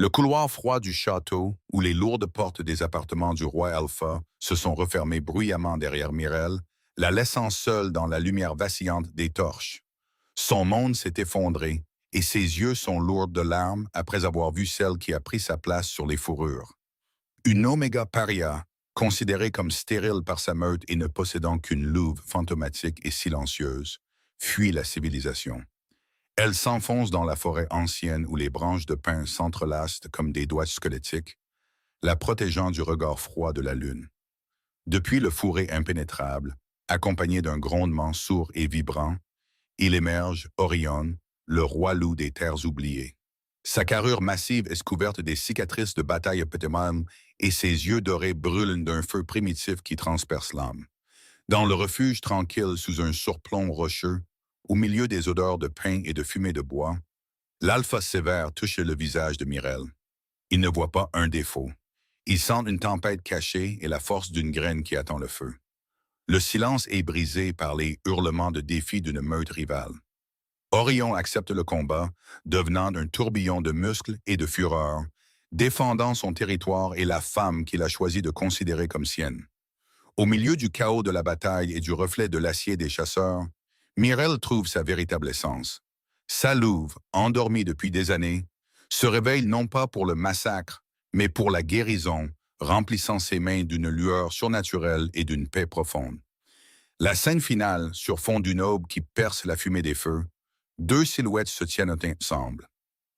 Le couloir froid du château, où les lourdes portes des appartements du roi Alpha se sont refermées bruyamment derrière Mirel, la laissant seule dans la lumière vacillante des torches. Son monde s'est effondré, et ses yeux sont lourds de larmes après avoir vu celle qui a pris sa place sur les fourrures. Une Oméga Paria, considérée comme stérile par sa meute et ne possédant qu'une louve fantomatique et silencieuse, fuit la civilisation. Elle s'enfonce dans la forêt ancienne où les branches de pin s'entrelacent comme des doigts squelettiques, la protégeant du regard froid de la lune. Depuis le fourré impénétrable, accompagné d'un grondement sourd et vibrant, il émerge, Orion, le roi loup des terres oubliées. Sa carrure massive est couverte des cicatrices de bataille pétémales et ses yeux dorés brûlent d'un feu primitif qui transperce l'âme. Dans le refuge tranquille sous un surplomb rocheux, au milieu des odeurs de pain et de fumée de bois, l'alpha sévère touche le visage de Mirel. Il ne voit pas un défaut. Il sent une tempête cachée et la force d'une graine qui attend le feu. Le silence est brisé par les hurlements de défi d'une meute rivale. Orion accepte le combat, devenant un tourbillon de muscles et de fureur, défendant son territoire et la femme qu'il a choisi de considérer comme sienne. Au milieu du chaos de la bataille et du reflet de l'acier des chasseurs, Mirel trouve sa véritable essence. Sa louve, endormie depuis des années, se réveille non pas pour le massacre, mais pour la guérison, remplissant ses mains d'une lueur surnaturelle et d'une paix profonde. La scène finale, sur fond d'une aube qui perce la fumée des feux, deux silhouettes se tiennent ensemble.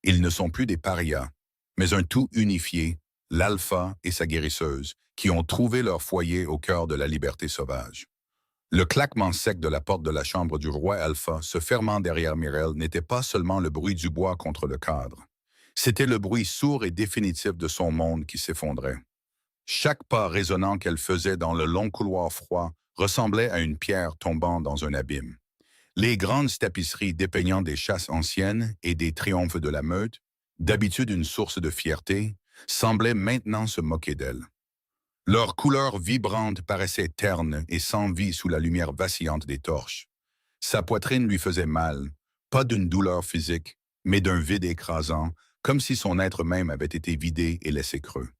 Ils ne sont plus des parias, mais un tout unifié, l'alpha et sa guérisseuse, qui ont trouvé leur foyer au cœur de la liberté sauvage. Le claquement sec de la porte de la chambre du roi Alpha se fermant derrière Mirel n'était pas seulement le bruit du bois contre le cadre. C'était le bruit sourd et définitif de son monde qui s'effondrait. Chaque pas résonnant qu'elle faisait dans le long couloir froid ressemblait à une pierre tombant dans un abîme. Les grandes tapisseries dépeignant des chasses anciennes et des triomphes de la meute, d'habitude une source de fierté, semblaient maintenant se moquer d'elle. Leurs couleurs vibrantes paraissaient ternes et sans vie sous la lumière vacillante des torches. Sa poitrine lui faisait mal, pas d'une douleur physique, mais d'un vide écrasant, comme si son être même avait été vidé et laissé creux.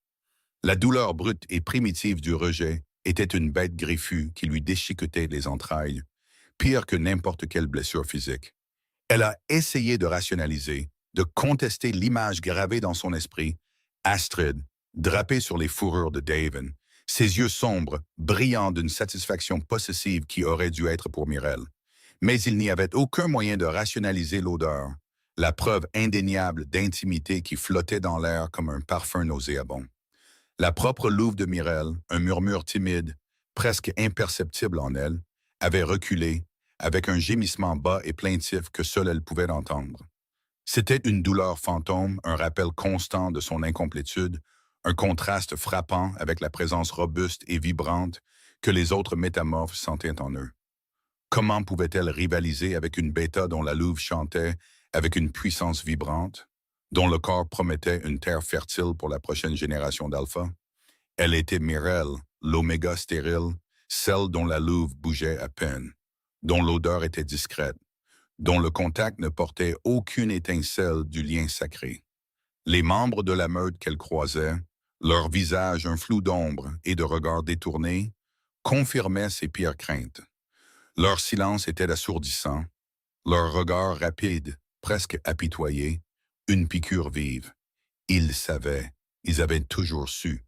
La douleur brute et primitive du rejet était une bête griffue qui lui déchiquetait les entrailles, pire que n'importe quelle blessure physique. Elle a essayé de rationaliser, de contester l'image gravée dans son esprit, Astrid, drapée sur les fourrures de Daven, ses yeux sombres, brillants d'une satisfaction possessive qui aurait dû être pour Mirel. Mais il n'y avait aucun moyen de rationaliser l'odeur, la preuve indéniable d'intimité qui flottait dans l'air comme un parfum nauséabond. La propre louve de Mirel, un murmure timide, presque imperceptible en elle, avait reculé, avec un gémissement bas et plaintif que seule elle pouvait entendre. C'était une douleur fantôme, un rappel constant de son incomplétude, un contraste frappant avec la présence robuste et vibrante que les autres métamorphes sentaient en eux. Comment pouvait-elle rivaliser avec une bêta dont la louve chantait avec une puissance vibrante, dont le corps promettait une terre fertile pour la prochaine génération d'alpha? Elle était Mirel, l'oméga stérile, celle dont la louve bougeait à peine, dont l'odeur était discrète, dont le contact ne portait aucune étincelle du lien sacré. Les membres de la meute qu'elle croisait, leur visage un flou d'ombre et de regards détournés, confirmaient ses pires craintes. Leur silence était assourdissant, leur regard rapide, presque apitoyé, une piqûre vive. Ils savaient, ils avaient toujours su.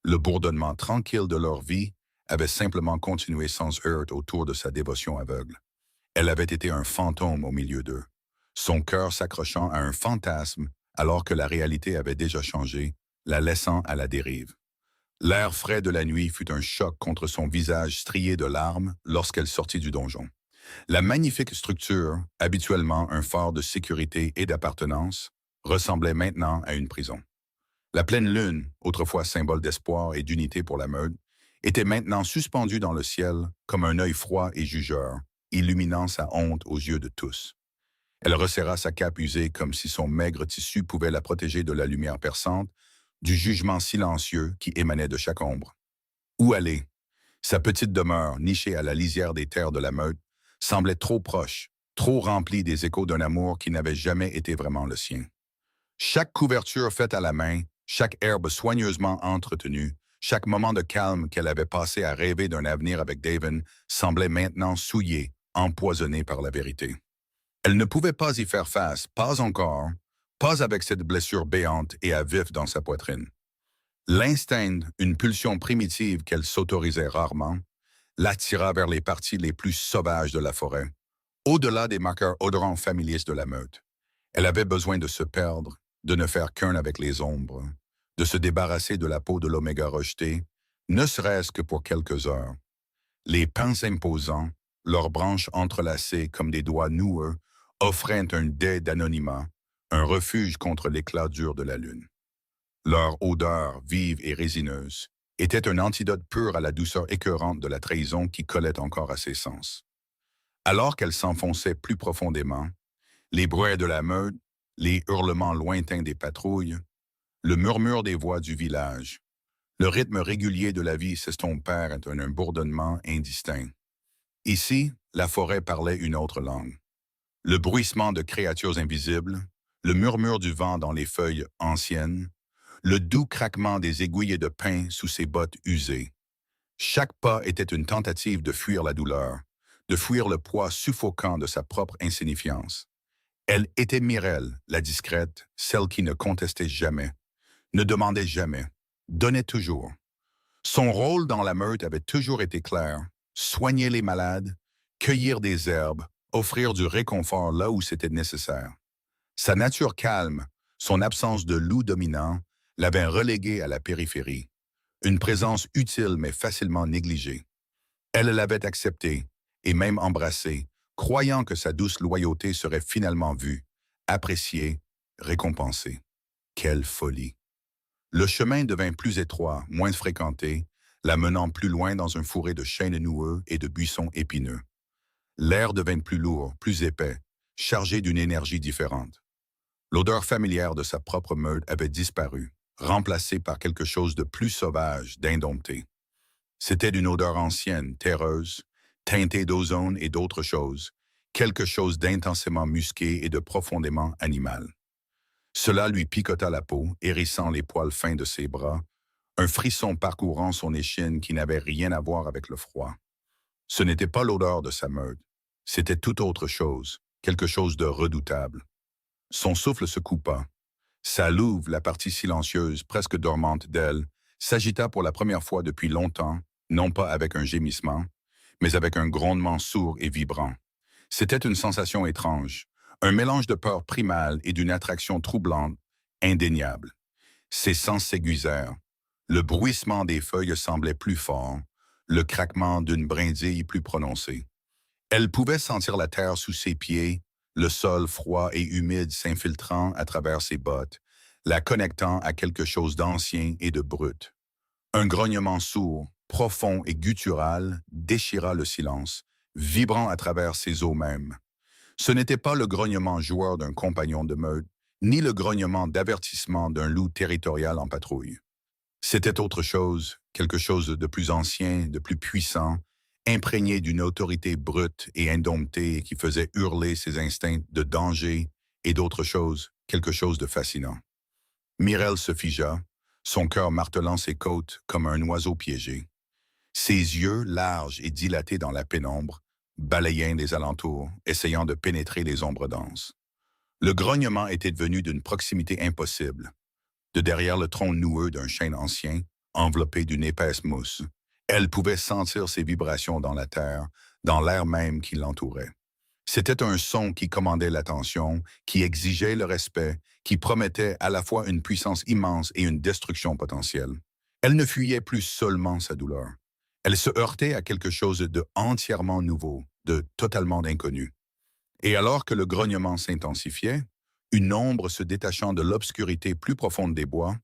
Le bourdonnement tranquille de leur vie avait simplement continué sans heurte autour de sa dévotion aveugle. Elle avait été un fantôme au milieu d'eux, son cœur s'accrochant à un fantasme alors que la réalité avait déjà changé, la laissant à la dérive. L'air frais de la nuit fut un choc contre son visage strié de larmes lorsqu'elle sortit du donjon. La magnifique structure, habituellement un phare de sécurité et d'appartenance, ressemblait maintenant à une prison. La pleine lune, autrefois symbole d'espoir et d'unité pour la meute, était maintenant suspendue dans le ciel comme un œil froid et jugeur, illuminant sa honte aux yeux de tous. Elle resserra sa cape usée comme si son maigre tissu pouvait la protéger de la lumière perçante, du jugement silencieux qui émanait de chaque ombre. Où aller? Sa petite demeure, nichée à la lisière des terres de la meute, semblait trop proche, trop remplie des échos d'un amour qui n'avait jamais été vraiment le sien. Chaque couverture faite à la main, chaque herbe soigneusement entretenue, chaque moment de calme qu'elle avait passé à rêver d'un avenir avec Daven semblait maintenant souillé, empoisonné par la vérité. Elle ne pouvait pas y faire face, pas encore, pas avec cette blessure béante et à vif dans sa poitrine. L'instinct, une pulsion primitive qu'elle s'autorisait rarement, l'attira vers les parties les plus sauvages de la forêt, au-delà des marqueurs odorants familiers de la meute. Elle avait besoin de se perdre, de ne faire qu'un avec les ombres, de se débarrasser de la peau de l'oméga rejeté, ne serait-ce que pour quelques heures. Les pins imposants, leurs branches entrelacées comme des doigts noueux, offraient un dais d'anonymat, un refuge contre l'éclat dur de la lune. Leur odeur, vive et résineuse, était un antidote pur à la douceur écœurante de la trahison qui collait encore à ses sens. Alors qu'elle s'enfonçait plus profondément, les bruits de la meute, les hurlements lointains des patrouilles, le murmure des voix du village, le rythme régulier de la vie s'estompèrent en un bourdonnement indistinct. Ici, la forêt parlait une autre langue. Le bruissement de créatures invisibles, le murmure du vent dans les feuilles anciennes, le doux craquement des aiguilles de pin sous ses bottes usées. Chaque pas était une tentative de fuir la douleur, de fuir le poids suffocant de sa propre insignifiance. Elle était Mireille, la discrète, celle qui ne contestait jamais, ne demandait jamais, donnait toujours. Son rôle dans la meute avait toujours été clair: soigner les malades, cueillir des herbes, offrir du réconfort là où c'était nécessaire. Sa nature calme, son absence de loup dominant, l'avait reléguée à la périphérie, une présence utile mais facilement négligée. Elle l'avait acceptée, et même embrassée, croyant que sa douce loyauté serait finalement vue, appréciée, récompensée. Quelle folie! Le chemin devint plus étroit, moins fréquenté, la menant plus loin dans un fourré de chênes noueux et de buissons épineux. L'air devint plus lourd, plus épais, chargé d'une énergie différente. L'odeur familière de sa propre meute avait disparu, remplacée par quelque chose de plus sauvage, d'indompté. C'était d'une odeur ancienne, terreuse, teintée d'ozone et d'autres choses, quelque chose d'intensément musqué et de profondément animal. Cela lui picota la peau, hérissant les poils fins de ses bras, un frisson parcourant son échine qui n'avait rien à voir avec le froid. Ce n'était pas l'odeur de sa meute, c'était tout autre chose, quelque chose de redoutable. Son souffle se coupa. Sa louve, la partie silencieuse, presque dormante d'elle, s'agita pour la première fois depuis longtemps, non pas avec un gémissement, mais avec un grondement sourd et vibrant. C'était une sensation étrange, un mélange de peur primale et d'une attraction troublante, indéniable. Ses sens s'aiguisèrent. Le bruissement des feuilles semblait plus fort, le craquement d'une brindille plus prononcé. Elle pouvait sentir la terre sous ses pieds, le sol froid et humide s'infiltrant à travers ses bottes, la connectant à quelque chose d'ancien et de brut. Un grognement sourd, profond et guttural déchira le silence, vibrant à travers ses os mêmes. Ce n'était pas le grognement joueur d'un compagnon de meute, ni le grognement d'avertissement d'un loup territorial en patrouille. C'était autre chose, quelque chose de plus ancien, de plus puissant, imprégné d'une autorité brute et indomptée qui faisait hurler ses instincts de danger et d'autre chose, quelque chose de fascinant. Mireille se figea, son cœur martelant ses côtes comme un oiseau piégé. Ses yeux, larges et dilatés dans la pénombre, balayaient les alentours, essayant de pénétrer les ombres denses. Le grognement était devenu d'une proximité impossible. De derrière le tronc noueux d'un chêne ancien, enveloppé d'une épaisse mousse, elle pouvait sentir ses vibrations dans la terre, dans l'air même qui l'entourait. C'était un son qui commandait l'attention, qui exigeait le respect, qui promettait à la fois une puissance immense et une destruction potentielle. Elle ne fuyait plus seulement sa douleur. Elle se heurtait à quelque chose de entièrement nouveau, de totalement inconnu. Et alors que le grognement s'intensifiait, une ombre se détachant de l'obscurité plus profonde des bois,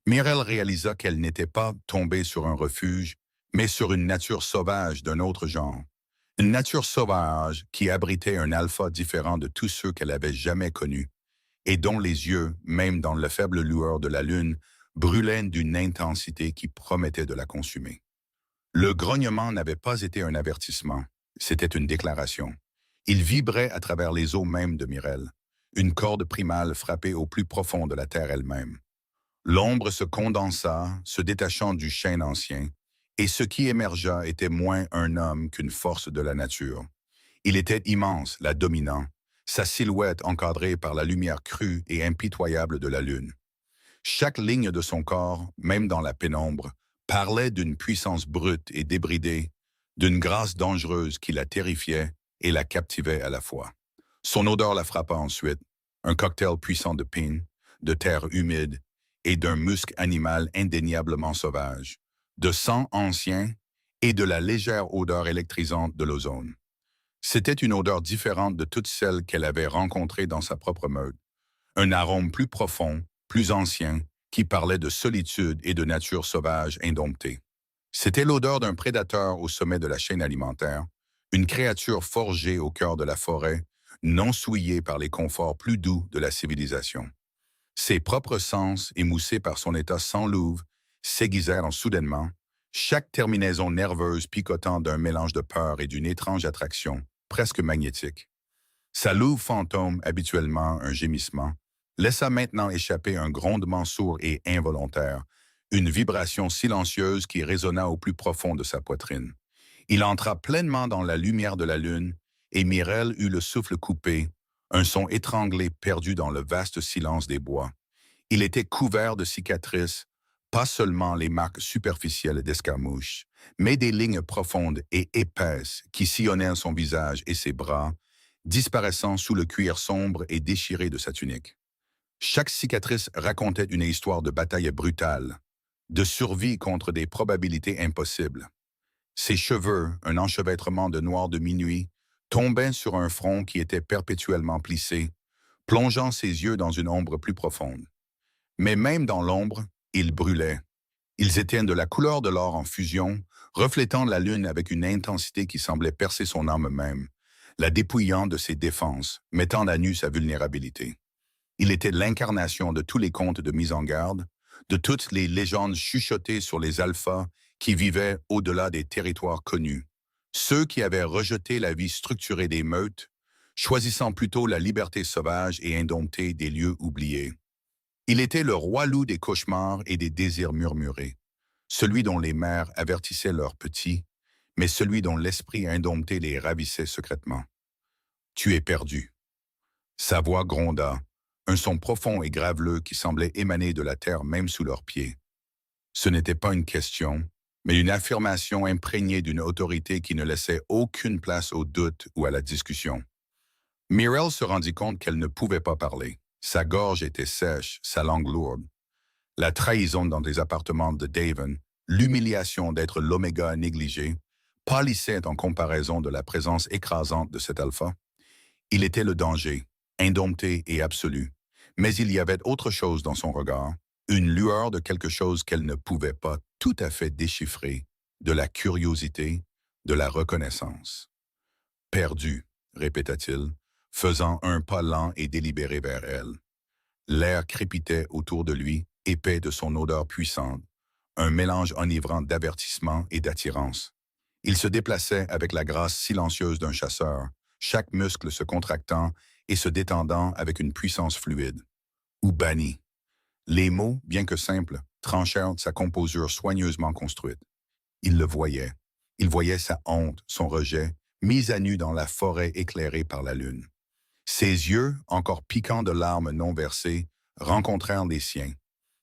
Mireille réalisa qu'elle n'était pas tombée sur un refuge, mais sur une nature sauvage d'un autre genre. Une nature sauvage qui abritait un alpha différent de tous ceux qu'elle avait jamais connus, et dont les yeux, même dans la faible lueur de la lune, brûlaient d'une intensité qui promettait de la consumer. Le grognement n'avait pas été un avertissement, c'était une déclaration. Il vibrait à travers les os mêmes de Mireille, une corde primale frappée au plus profond de la terre elle-même. L'ombre se condensa, se détachant du chêne ancien, et ce qui émergea était moins un homme qu'une force de la nature. Il était immense, la dominant, sa silhouette encadrée par la lumière crue et impitoyable de la lune. Chaque ligne de son corps, même dans la pénombre, parlait d'une puissance brute et débridée, d'une grâce dangereuse qui la terrifiait et la captivait à la fois. Son odeur la frappa ensuite, un cocktail puissant de pine, de terre humide et d'un musc animal indéniablement sauvage, de sang ancien et de la légère odeur électrisante de l'ozone. C'était une odeur différente de toutes celles qu'elle avait rencontrées dans sa propre meute, un arôme plus profond, plus ancien, qui parlait de solitude et de nature sauvage indomptée. C'était l'odeur d'un prédateur au sommet de la chaîne alimentaire, une créature forgée au cœur de la forêt, non souillée par les conforts plus doux de la civilisation. Ses propres sens, émoussés par son état sans louve, s'aiguisèrent en soudainement, chaque terminaison nerveuse picotant d'un mélange de peur et d'une étrange attraction, presque magnétique. Sa louve fantôme, habituellement un gémissement, laissa maintenant échapper un grondement sourd et involontaire, une vibration silencieuse qui résonna au plus profond de sa poitrine. Il entra pleinement dans la lumière de la lune, et Mireille eut le souffle coupé, un son étranglé perdu dans le vaste silence des bois. Il était couvert de cicatrices, pas seulement les marques superficielles d'escarmouches, mais des lignes profondes et épaisses qui sillonnaient son visage et ses bras, disparaissant sous le cuir sombre et déchiré de sa tunique. Chaque cicatrice racontait une histoire de bataille brutale, de survie contre des probabilités impossibles. Ses cheveux, un enchevêtrement de noir de minuit, tombaient sur un front qui était perpétuellement plissé, plongeant ses yeux dans une ombre plus profonde. Mais même dans l'ombre, ils brûlaient. Ils étaient de la couleur de l'or en fusion, reflétant la lune avec une intensité qui semblait percer son âme même, la dépouillant de ses défenses, mettant à nu sa vulnérabilité. Il était l'incarnation de tous les contes de mise en garde, de toutes les légendes chuchotées sur les alphas qui vivaient au-delà des territoires connus, ceux qui avaient rejeté la vie structurée des meutes, choisissant plutôt la liberté sauvage et indomptée des lieux oubliés. Il était le roi loup des cauchemars et des désirs murmurés, celui dont les mères avertissaient leurs petits, mais celui dont l'esprit indompté les ravissait secrètement. « Tu es perdu. » Sa voix gronda, un son profond et graveleux qui semblait émaner de la terre même sous leurs pieds. Ce n'était pas une question, mais une affirmation imprégnée d'une autorité qui ne laissait aucune place au doute ou à la discussion. Mireille se rendit compte qu'elle ne pouvait pas parler. Sa gorge était sèche, sa langue lourde. La trahison dans des appartements de Davon, l'humiliation d'être l'oméga négligé, pâlissait en comparaison de la présence écrasante de cet alpha. Il était le danger, indompté et absolu, mais il y avait autre chose dans son regard, une lueur de quelque chose qu'elle ne pouvait pas tout à fait déchiffrer, de la curiosité, de la reconnaissance. « Perdu », répéta-t-il, faisant un pas lent et délibéré vers elle. L'air crépitait autour de lui, épais de son odeur puissante, un mélange enivrant d'avertissement et d'attirance. Il se déplaçait avec la grâce silencieuse d'un chasseur, chaque muscle se contractant et se détendant avec une puissance fluide. Ou banni. Les mots, bien que simples, tranchèrent sa composure soigneusement construite. Il le voyait. Il voyait sa honte, son rejet, mis à nu dans la forêt éclairée par la lune. Ses yeux, encore piquants de larmes non versées, rencontrèrent les siens.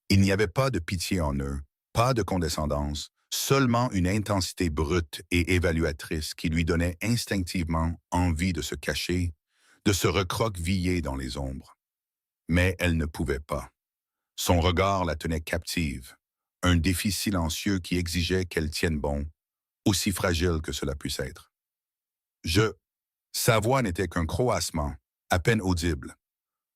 Il n'y avait pas de pitié en eux, pas de condescendance, seulement une intensité brute et évaluatrice qui lui donnait instinctivement envie de se cacher, de se recroqueviller dans les ombres. Mais elle ne pouvait pas. Son regard la tenait captive, un défi silencieux qui exigeait qu'elle tienne bon, aussi fragile que cela puisse être. Sa voix n'était qu'un croassement, à peine audible.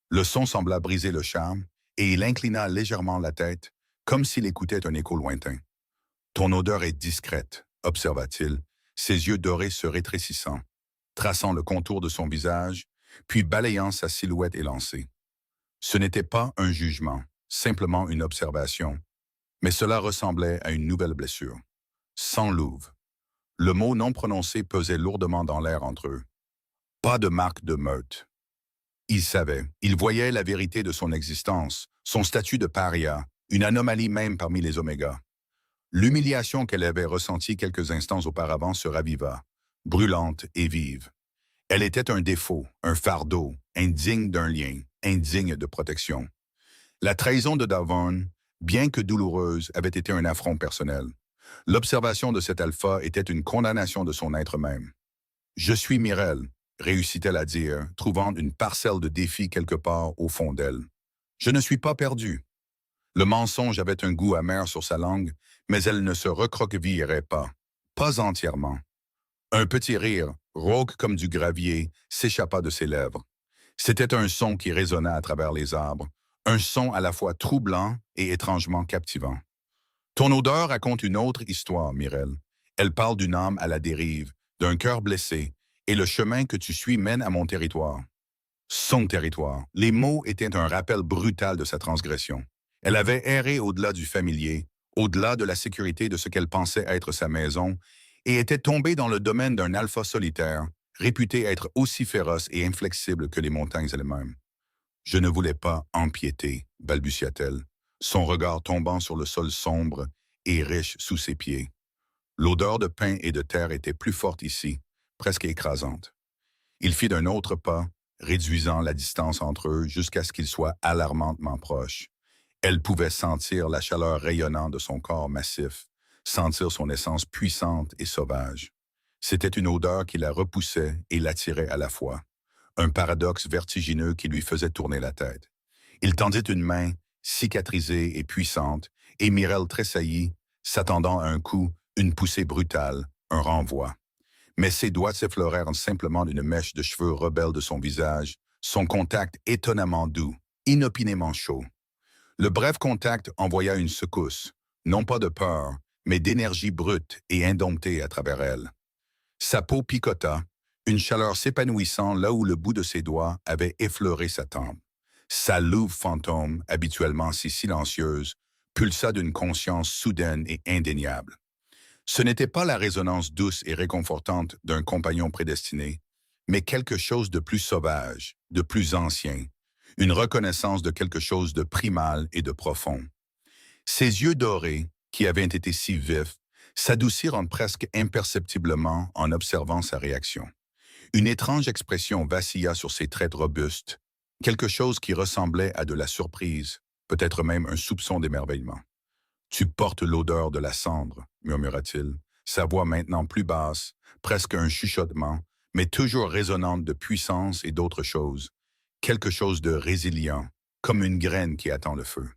Le son sembla briser le charme, et il inclina légèrement la tête, comme s'il écoutait un écho lointain. « Ton odeur est discrète, » observa-t-il, ses yeux dorés se rétrécissant, traçant le contour de son visage, puis balayant sa silhouette élancée. Ce n'était pas un jugement, simplement une observation, mais cela ressemblait à une nouvelle blessure. Sans louve. Le mot non prononcé pesait lourdement dans l'air entre eux. Pas de marque de meute. Il savait, il voyait la vérité de son existence, son statut de paria, une anomalie même parmi les omégas. L'humiliation qu'elle avait ressentie quelques instants auparavant se raviva, brûlante et vive. Elle était un défaut, un fardeau, indigne d'un lien, indigne de protection. La trahison de Davon, bien que douloureuse, avait été un affront personnel. L'observation de cet alpha était une condamnation de son être même. « Je suis Mirel », réussit-elle à dire, trouvant une parcelle de défi quelque part au fond d'elle. « Je ne suis pas perdue. » Le mensonge avait un goût amer sur sa langue, mais elle ne se recroquevillerait pas. Pas entièrement. Un petit rire, rauque comme du gravier, s'échappa de ses lèvres. C'était un son qui résonna à travers les arbres, un son à la fois troublant et étrangement captivant. « Ton odeur raconte une autre histoire, Mirel. Elle parle d'une âme à la dérive, d'un cœur blessé, et le chemin que tu suis mène à mon territoire. » Son territoire. Les mots étaient un rappel brutal de sa transgression. Elle avait erré au-delà du familier, au-delà de la sécurité de ce qu'elle pensait être sa maison, et était tombée dans le domaine d'un alpha solitaire, réputé être aussi féroce et inflexible que les montagnes elles-mêmes. « Je ne voulais pas empiéter, balbutia-t-elle, son regard tombant sur le sol sombre et riche sous ses pieds. L'odeur de pain et de terre était plus forte ici, presque écrasante. Il fit d'un autre pas, réduisant la distance entre eux jusqu'à ce qu'ils soient alarmantement proches. Elle pouvait sentir la chaleur rayonnante de son corps massif, sentir son essence puissante et sauvage. C'était une odeur qui la repoussait et l'attirait à la fois, un paradoxe vertigineux qui lui faisait tourner la tête. Il tendit une main, cicatrisée et puissante, et Mirel tressaillit, s'attendant à un coup, une poussée brutale, un renvoi. Mais ses doigts s'effleurèrent simplement d'une mèche de cheveux rebelles de son visage, son contact étonnamment doux, inopinément chaud. Le bref contact envoya une secousse, non pas de peur, mais d'énergie brute et indomptée à travers elle. Sa peau picota, une chaleur s'épanouissant là où le bout de ses doigts avait effleuré sa tempe. Sa louve fantôme, habituellement si silencieuse, pulsa d'une conscience soudaine et indéniable. Ce n'était pas la résonance douce et réconfortante d'un compagnon prédestiné, mais quelque chose de plus sauvage, de plus ancien, une reconnaissance de quelque chose de primal et de profond. Ses yeux dorés, qui avaient été si vifs, s'adoucirent presque imperceptiblement en observant sa réaction. Une étrange expression vacilla sur ses traits robustes, quelque chose qui ressemblait à de la surprise, peut-être même un soupçon d'émerveillement. « Tu portes l'odeur de la cendre », murmura-t-il, sa voix maintenant plus basse, presque un chuchotement, mais toujours résonnante de puissance et d'autre chose, quelque chose de résilient, comme une graine qui attend le feu.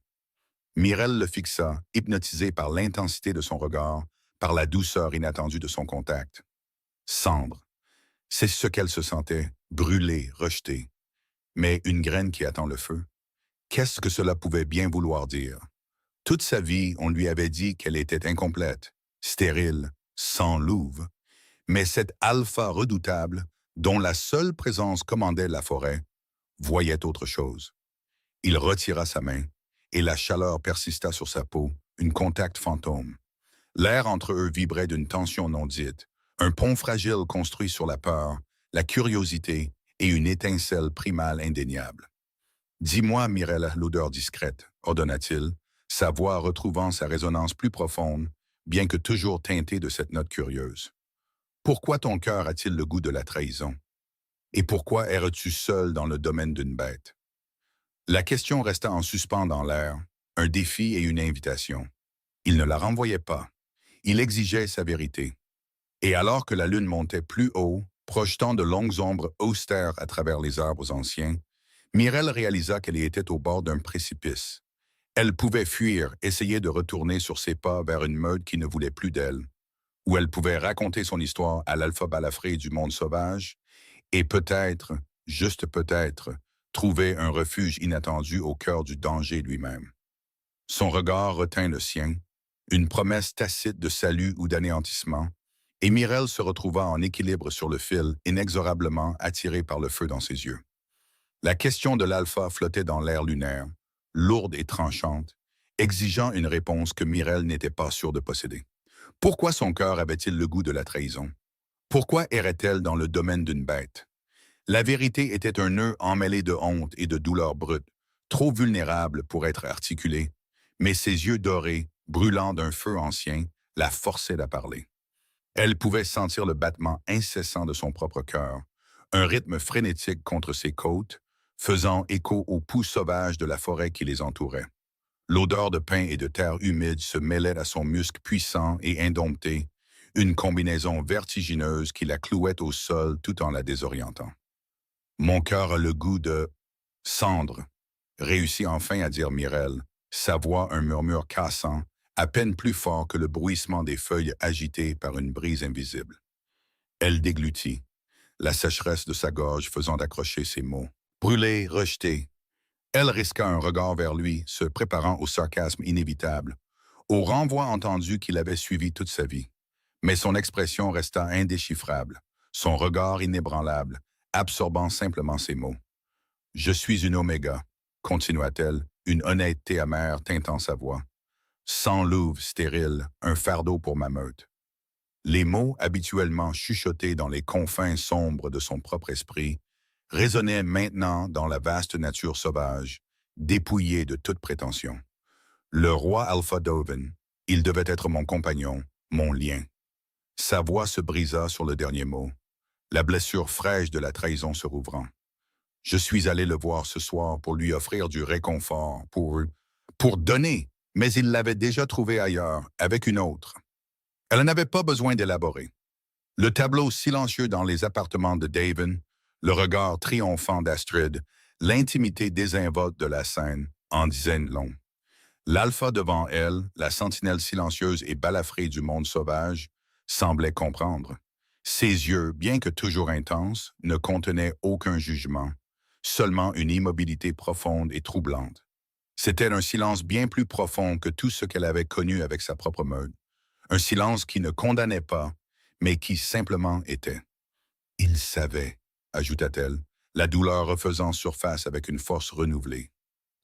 Mirel le fixa, hypnotisé par l'intensité de son regard, par la douceur inattendue de son contact. Cendre. C'est ce qu'elle se sentait, brûlée, rejetée. Mais une graine qui attend le feu. Qu'est-ce que cela pouvait bien vouloir dire? Toute sa vie, on lui avait dit qu'elle était incomplète, stérile, sans louve. Mais cet alpha redoutable, dont la seule présence commandait la forêt, voyait autre chose. Il retira sa main, et la chaleur persista sur sa peau, un contact fantôme. L'air entre eux vibrait d'une tension non dite, un pont fragile construit sur la peur, la curiosité et une étincelle primale indéniable. « Dis-moi, Mirel, l'odeur discrète, » ordonna-t-il, sa voix retrouvant sa résonance plus profonde, bien que toujours teintée de cette note curieuse. « Pourquoi ton cœur a-t-il le goût de la trahison? Et pourquoi erres-tu seul dans le domaine d'une bête? » La question resta en suspens dans l'air, un défi et une invitation. Il ne la renvoyait pas. Il exigeait sa vérité. Et alors que la lune montait plus haut, projetant de longues ombres austères à travers les arbres anciens, Mirel réalisa qu'elle était au bord d'un précipice. Elle pouvait fuir, essayer de retourner sur ses pas vers une meute qui ne voulait plus d'elle, ou elle pouvait raconter son histoire à l'alpha balafré du monde sauvage, et peut-être, juste peut-être, trouver un refuge inattendu au cœur du danger lui-même. Son regard retint le sien, une promesse tacite de salut ou d'anéantissement, et Mirel se retrouva en équilibre sur le fil, inexorablement attiré par le feu dans ses yeux. La question de l'alpha flottait dans l'air lunaire, lourde et tranchante, exigeant une réponse que Mirel n'était pas sûre de posséder. Pourquoi son cœur avait-il le goût de la trahison? Pourquoi errait-elle dans le domaine d'une bête? La vérité était un nœud emmêlé de honte et de douleur brute, trop vulnérable pour être articulé, mais ses yeux dorés, brûlant d'un feu ancien, la forçaient à parler. Elle pouvait sentir le battement incessant de son propre cœur, un rythme frénétique contre ses côtes, faisant écho aux poux sauvages de la forêt qui les entourait. L'odeur de pain et de terre humide se mêlait à son muscle puissant et indompté, une combinaison vertigineuse qui la clouait au sol tout en la désorientant. Mon cœur a le goût de cendre, réussit enfin à dire Mireille, sa voix un murmure cassant, à peine plus fort que le bruissement des feuilles agitées par une brise invisible. Elle déglutit, la sécheresse de sa gorge faisant accrocher ses mots. Brûlée, rejetée. Elle risqua un regard vers lui, se préparant au sarcasme inévitable, au renvoi entendu qu'il avait suivi toute sa vie. Mais son expression resta indéchiffrable, son regard inébranlable, absorbant simplement ses mots. « Je suis une oméga », continua-t-elle, une honnêteté amère teintant sa voix. « Sans louve stérile, un fardeau pour ma meute. » Les mots, habituellement chuchotés dans les confins sombres de son propre esprit, résonnaient maintenant dans la vaste nature sauvage, dépouillée de toute prétention. Le roi Alpha Doven, il devait être mon compagnon, mon lien. Sa voix se brisa sur le dernier mot, la blessure fraîche de la trahison se rouvrant. Je suis allé le voir ce soir pour lui offrir du réconfort, pour donner, mais il l'avait déjà trouvé ailleurs, avec une autre. Elle n'avait pas besoin d'élaborer. Le tableau silencieux dans les appartements de Daven, le regard triomphant d'Astrid, l'intimité désinvolte de la scène, en disaient long. L'alpha devant elle, la sentinelle silencieuse et balafrée du monde sauvage, semblait comprendre. Ses yeux, bien que toujours intenses, ne contenaient aucun jugement, seulement une immobilité profonde et troublante. C'était un silence bien plus profond que tout ce qu'elle avait connu avec sa propre meute. Un silence qui ne condamnait pas, mais qui simplement était. « Il savait », ajouta-t-elle, la douleur refaisant surface avec une force renouvelée.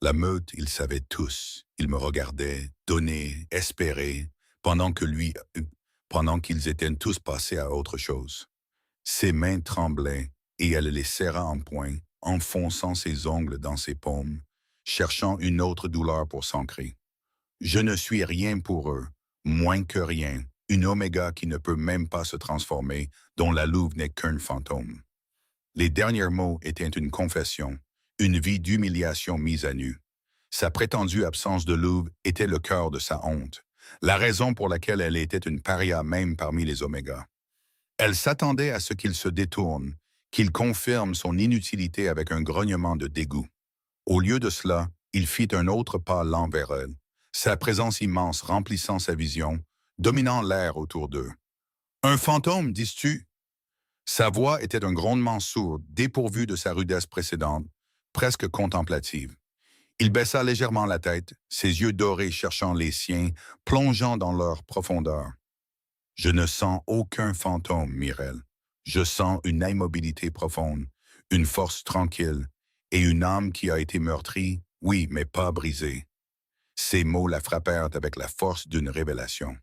La meute, ils savaient tous. Ils me regardaient, donnaient, espéraient, pendant qu'ils étaient tous passés à autre chose. Ses mains tremblaient et elle les serra en poing, enfonçant ses ongles dans ses paumes, cherchant une autre douleur pour s'ancrer. Je ne suis rien pour eux, moins que rien, une oméga qui ne peut même pas se transformer, dont la louve n'est qu'un fantôme. Les derniers mots étaient une confession, une vie d'humiliation mise à nu. Sa prétendue absence de louve était le cœur de sa honte, la raison pour laquelle elle était une paria même parmi les omégas. Elle s'attendait à ce qu'il se détourne, qu'il confirme son inutilité avec un grognement de dégoût. Au lieu de cela, il fit un autre pas lent vers elle, sa présence immense remplissant sa vision, dominant l'air autour d'eux. « Un fantôme, dis-tu » Sa voix était un grondement sourd, dépourvu de sa rudesse précédente, presque contemplative. Il baissa légèrement la tête, ses yeux dorés cherchant les siens, plongeant dans leur profondeur. « Je ne sens aucun fantôme, Mireille. Je sens une immobilité profonde, une force tranquille, et une âme qui a été meurtrie, oui, mais pas brisée. » Ces mots la frappèrent avec la force d'une révélation.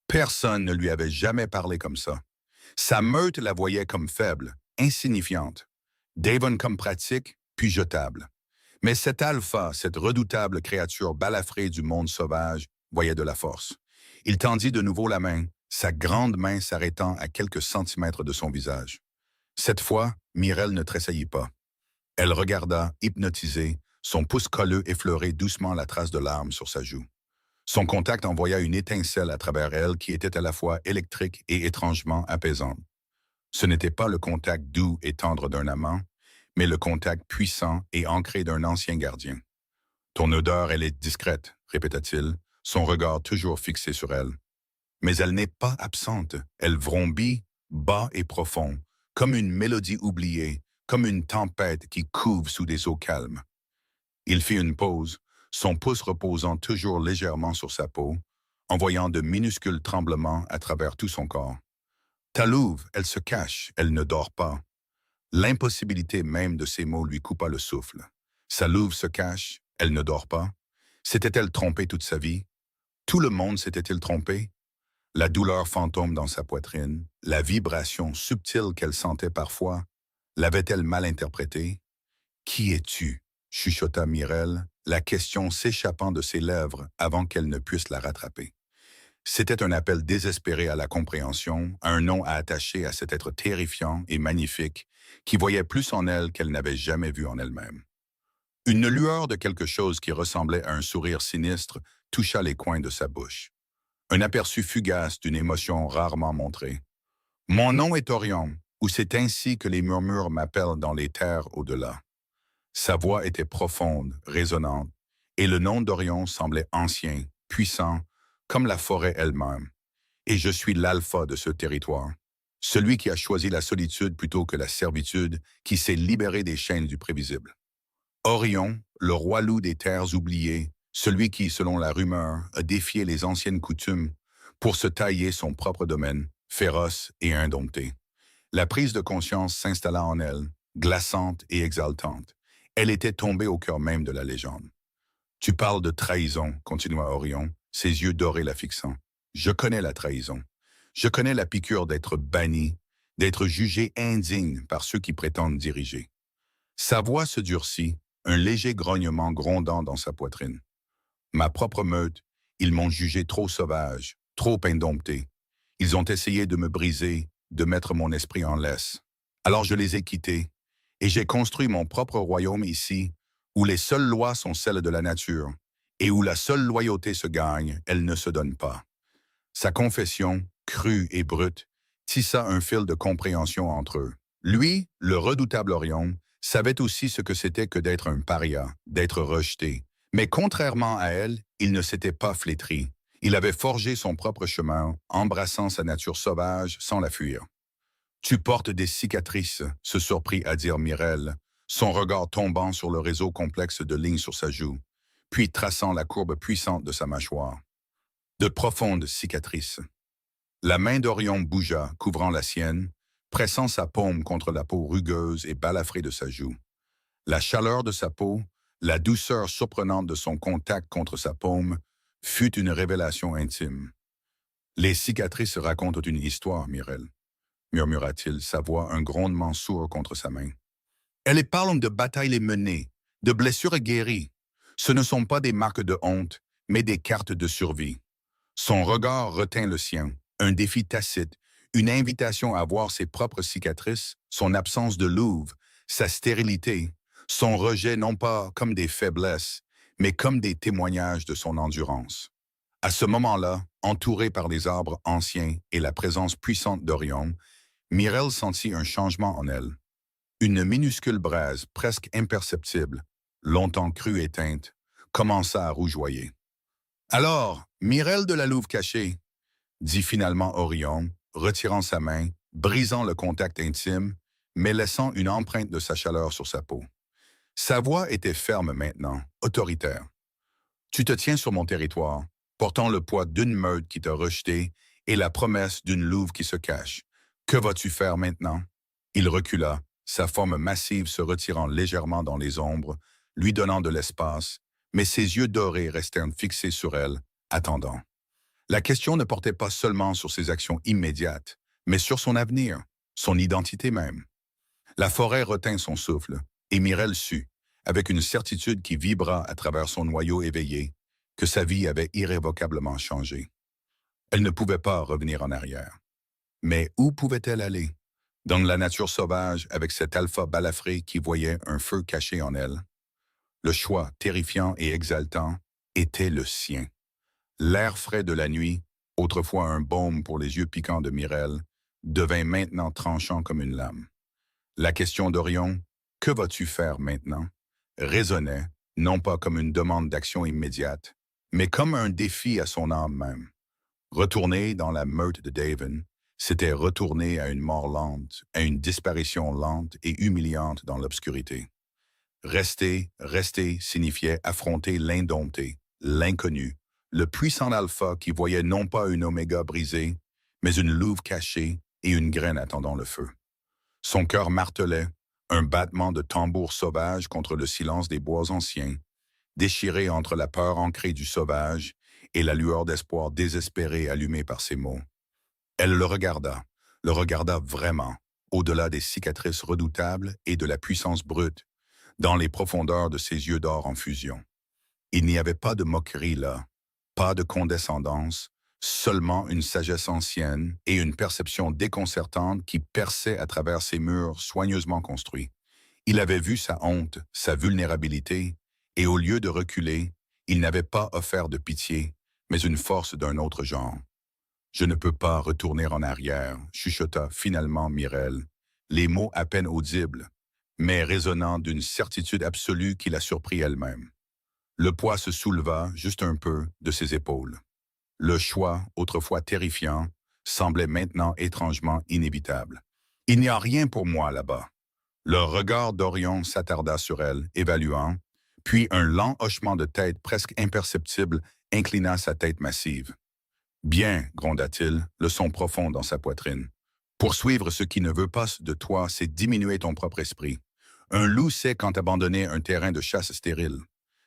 Personne ne lui avait jamais parlé comme ça. Sa meute la voyait comme faible, insignifiante. Daven comme pratique, puis jetable. Mais cet alpha, cette redoutable créature balafrée du monde sauvage, voyait de la force. Il tendit de nouveau la main, sa grande main s'arrêtant à quelques centimètres de son visage. Cette fois, Mireille ne tressaillit pas. Elle regarda, hypnotisée, son pouce colleux effleurer doucement la trace de larmes sur sa joue. Son contact envoya une étincelle à travers elle qui était à la fois électrique et étrangement apaisante. Ce n'était pas le contact doux et tendre d'un amant, mais le contact puissant et ancré d'un ancien gardien. « Ton odeur, elle est discrète », répéta-t-il, son regard toujours fixé sur elle. Mais elle n'est pas absente, elle vrombit, bas et profond, comme une mélodie oubliée, comme une tempête qui couve sous des eaux calmes. Il fit une pause, son pouce reposant toujours légèrement sur sa peau, envoyant de minuscules tremblements à travers tout son corps. « Ta louve, elle se cache, elle ne dort pas. » L'impossibilité même de ces mots lui coupa le souffle. Sa louve se cache, elle ne dort pas. S'était-elle trompée toute sa vie? Tout le monde s'était-il trompé? La douleur fantôme dans sa poitrine, la vibration subtile qu'elle sentait parfois, L'avait-elle mal interprété? Qui es-tu? Chuchota Mireille, la question s'échappant de ses lèvres avant qu'elle ne puisse la rattraper. C'était un appel désespéré à la compréhension, un nom à attacher à cet être terrifiant et magnifique qui voyait plus en elle qu'elle n'avait jamais vu en elle-même. Une lueur de quelque chose qui ressemblait à un sourire sinistre toucha les coins de sa bouche. Un aperçu fugace d'une émotion rarement montrée. Mon nom est Orion, ou c'est ainsi que les murmures m'appellent dans les terres au-delà. Sa voix était profonde, résonnante, et le nom d'Orion semblait ancien, puissant, comme la forêt elle-même. Et je suis l'alpha de ce territoire, celui qui a choisi la solitude plutôt que la servitude, qui s'est libéré des chaînes du prévisible. Orion, le roi loup des terres oubliées, celui qui, selon la rumeur, a défié les anciennes coutumes pour se tailler son propre domaine, féroce et indompté. La prise de conscience s'installa en elle, glaçante et exaltante. Elle était tombée au cœur même de la légende. Tu parles de trahison, continua Orion, ses yeux dorés la fixant. Je connais la trahison. Je connais la piqûre d'être banni, d'être jugé indigne par ceux qui prétendent diriger. Sa voix se durcit, un léger grognement grondant dans sa poitrine. Ma propre meute, ils m'ont jugé trop sauvage, trop indompté. Ils ont essayé de me briser, de mettre mon esprit en laisse. Alors je les ai quittés, et j'ai construit mon propre royaume ici, où les seules lois sont celles de la nature, et où la seule loyauté se gagne, elle ne se donne pas. Sa confession, crue et brute, tissa un fil de compréhension entre eux. Lui, le redoutable Orion, savait aussi ce que c'était que d'être un paria, d'être rejeté. Mais contrairement à elle, il ne s'était pas flétri. Il avait forgé son propre chemin, embrassant sa nature sauvage sans la fuir. Tu portes des cicatrices, se surprit à dire Mireille, son regard tombant sur le réseau complexe de lignes sur sa joue, puis traçant la courbe puissante de sa mâchoire. De profondes cicatrices. La main d'Orion bougea, couvrant la sienne, pressant sa paume contre la peau rugueuse et balafrée de sa joue. La chaleur de sa peau, la douceur surprenante de son contact contre sa paume, fut une révélation intime. Les cicatrices racontent une histoire, Mireille, murmura-t-il, sa voix un grondement sourd contre sa main. Elles parlent de batailles menées, de blessures guéries. Ce ne sont pas des marques de honte, mais des cartes de survie. Son regard retint le sien, un défi tacite, une invitation à voir ses propres cicatrices, son absence de louve, sa stérilité, son rejet non pas comme des faiblesses, mais comme des témoignages de son endurance. À ce moment-là, entouré par les arbres anciens et la présence puissante d'Orion, Mireille sentit un changement en elle. Une minuscule braise, presque imperceptible, longtemps crue éteinte, commença à rougeoyer. Alors, Mireille de la Louve cachée, dit finalement Orion, retirant sa main, brisant le contact intime, mais laissant une empreinte de sa chaleur sur sa peau. Sa voix était ferme maintenant, autoritaire. Tu te tiens sur mon territoire, portant le poids d'une meute qui t'a rejeté et la promesse d'une louve qui se cache. Que vas-tu faire maintenant? Il recula, sa forme massive se retirant légèrement dans les ombres, lui donnant de l'espace, mais ses yeux dorés restèrent fixés sur elle, attendant. La question ne portait pas seulement sur ses actions immédiates, mais sur son avenir, son identité même. La forêt retint son souffle, et Mireille sut, avec une certitude qui vibra à travers son noyau éveillé, que sa vie avait irrévocablement changé. Elle ne pouvait pas revenir en arrière. Mais où pouvait-elle aller? Dans la nature sauvage, avec cet alpha balafré qui voyait un feu caché en elle. Le choix, terrifiant et exaltant, était le sien. L'air frais de la nuit, autrefois un baume pour les yeux piquants de Mireille, devint maintenant tranchant comme une lame. La question d'Orion, « Que vas-tu faire maintenant ?» résonnait, non pas comme une demande d'action immédiate, mais comme un défi à son âme même. Retourner dans la meute de Davin, c'était retourner à une mort lente, à une disparition lente et humiliante dans l'obscurité. Rester signifiait affronter l'indompté, l'inconnu, le puissant alpha qui voyait non pas une oméga brisée, mais une louve cachée et une graine attendant le feu. Son cœur martelait, un battement de tambour sauvage contre le silence des bois anciens, déchiré entre la peur ancrée du sauvage et la lueur d'espoir désespérée allumée par ses mots. Elle le regarda vraiment, au-delà des cicatrices redoutables et de la puissance brute, dans les profondeurs de ses yeux d'or en fusion. Il n'y avait pas de moquerie là, pas de condescendance, seulement une sagesse ancienne et une perception déconcertante qui perçait à travers ces murs soigneusement construits. Il avait vu sa honte, sa vulnérabilité, et au lieu de reculer, il n'avait pas offert de pitié, mais une force d'un autre genre. Je ne peux pas retourner en arrière, chuchota finalement Mireille, les mots à peine audibles, mais résonnant d'une certitude absolue qui la surprit elle-même. Le poids se souleva juste un peu de ses épaules. Le choix, autrefois terrifiant, semblait maintenant étrangement inévitable. Il n'y a rien pour moi là-bas. Le regard d'Orion s'attarda sur elle, évaluant, puis un lent hochement de tête presque imperceptible inclina sa tête massive. Bien, gronda-t-il, le son profond dans sa poitrine. Poursuivre ce qui ne veut pas de toi, c'est diminuer ton propre esprit. Un loup sait quand abandonner un terrain de chasse stérile.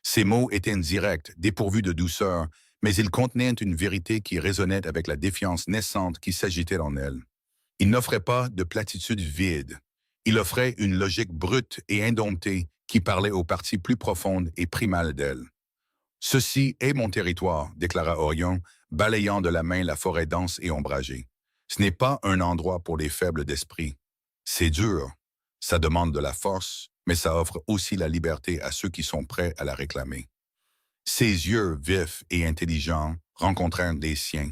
Ces mots étaient directs, dépourvus de douceur, mais ils contenaient une vérité qui résonnait avec la défiance naissante qui s'agitait en elle. Il n'offrait pas de platitude vide. Il offrait une logique brute et indomptée qui parlait aux parties plus profondes et primales d'elle. Ceci est mon territoire, déclara Orion, balayant de la main la forêt dense et ombragée. Ce n'est pas un endroit pour les faibles d'esprit. C'est dur. Ça demande de la force, mais ça offre aussi la liberté à ceux qui sont prêts à la réclamer. Ses yeux vifs et intelligents rencontrèrent les siens.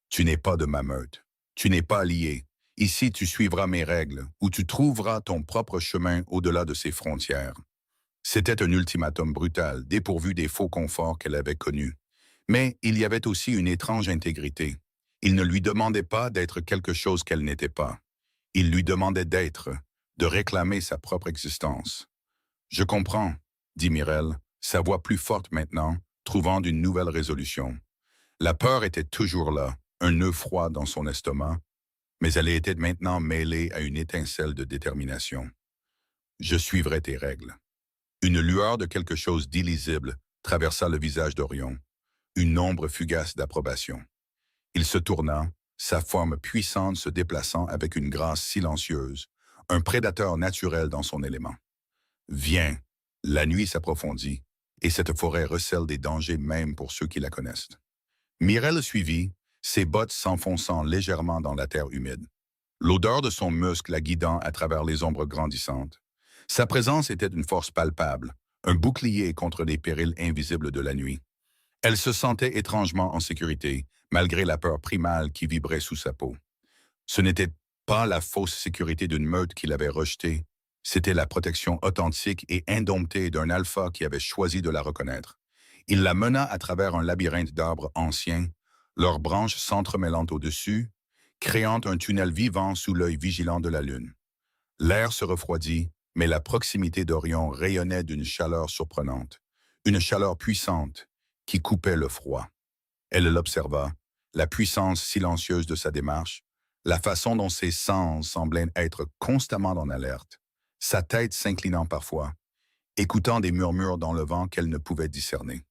Tu n'es pas de ma meute. Tu n'es pas lié. Ici, tu suivras mes règles, ou tu trouveras ton propre chemin au-delà de ces frontières. C'était un ultimatum brutal, dépourvu des faux conforts qu'elle avait connus. Mais il y avait aussi une étrange intégrité. Il ne lui demandait pas d'être quelque chose qu'elle n'était pas. Il lui demandait d'être, de réclamer sa propre existence. « Je comprends, » dit Mireille, sa voix plus forte maintenant, trouvant d'une nouvelle résolution. La peur était toujours là, un nœud froid dans son estomac, mais elle était maintenant mêlée à une étincelle de détermination. « Je suivrai tes règles. » Une lueur de quelque chose d'illisible traversa le visage d'Orion, une ombre fugace d'approbation. Il se tourna, sa forme puissante se déplaçant avec une grâce silencieuse, un prédateur naturel dans son élément. Viens, la nuit s'approfondit, et cette forêt recèle des dangers même pour ceux qui la connaissent. Mireille le suivit, ses bottes s'enfonçant légèrement dans la terre humide. L'odeur de son muscle la guidant à travers les ombres grandissantes. Sa présence était une force palpable, un bouclier contre les périls invisibles de la nuit. Elle se sentait étrangement en sécurité, malgré la peur primale qui vibrait sous sa peau. Ce n'était pas la fausse sécurité d'une meute qui l'avait rejetée, c'était la protection authentique et indomptée d'un alpha qui avait choisi de la reconnaître. Il la mena à travers un labyrinthe d'arbres anciens, leurs branches s'entremêlant au-dessus, créant un tunnel vivant sous l'œil vigilant de la lune. L'air se refroidit, mais la proximité d'Orion rayonnait d'une chaleur surprenante, une chaleur puissante qui coupait le froid. Elle l'observa, la puissance silencieuse de sa démarche, la façon dont ses sens semblaient être constamment en alerte, sa tête s'inclinant parfois, écoutant des murmures dans le vent qu'elle ne pouvait discerner.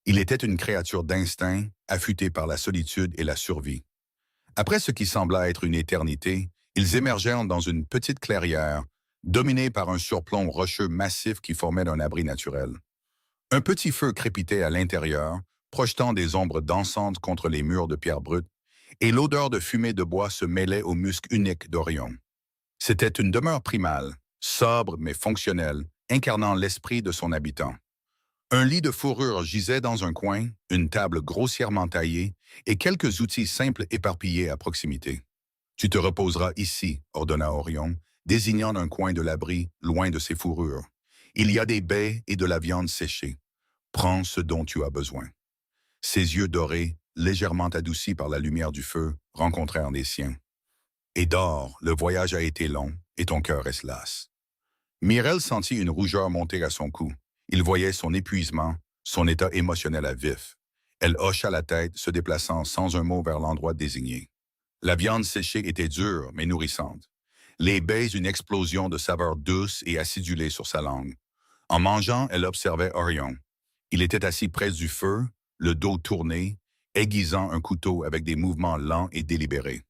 Il était une créature d'instinct, affûtée par la solitude et la survie. Après ce qui sembla être une éternité, ils émergèrent dans une petite clairière, dominée par un surplomb rocheux massif qui formait un abri naturel. Un petit feu crépitait à l'intérieur, projetant des ombres dansantes contre les murs de pierre brute, et l'odeur de fumée de bois se mêlait au musc unique d'Orion. C'était une demeure primale, sobre mais fonctionnelle, incarnant l'esprit de son habitant. Un lit de fourrure gisait dans un coin, une table grossièrement taillée et quelques outils simples éparpillés à proximité. « Tu te reposeras ici, » ordonna Orion, désignant un coin de l'abri, loin de ses fourrures. « Il y a des baies et de la viande séchée. Prends ce dont tu as besoin. » Ses yeux dorés, légèrement adoucis par la lumière du feu, rencontrèrent les siens. « Et dors, le voyage a été long, et ton cœur est lasse. » Mireille sentit une rougeur monter à son cou. Il voyait son épuisement, son état émotionnel à vif. Elle hocha la tête, se déplaçant sans un mot vers l'endroit désigné. La viande séchée était dure, mais nourrissante. Les baies, une explosion de saveurs douces et acidulées sur sa langue. En mangeant, elle observait Orion. Il était assis près du feu, le dos tourné, aiguisant un couteau avec des mouvements lents et délibérés.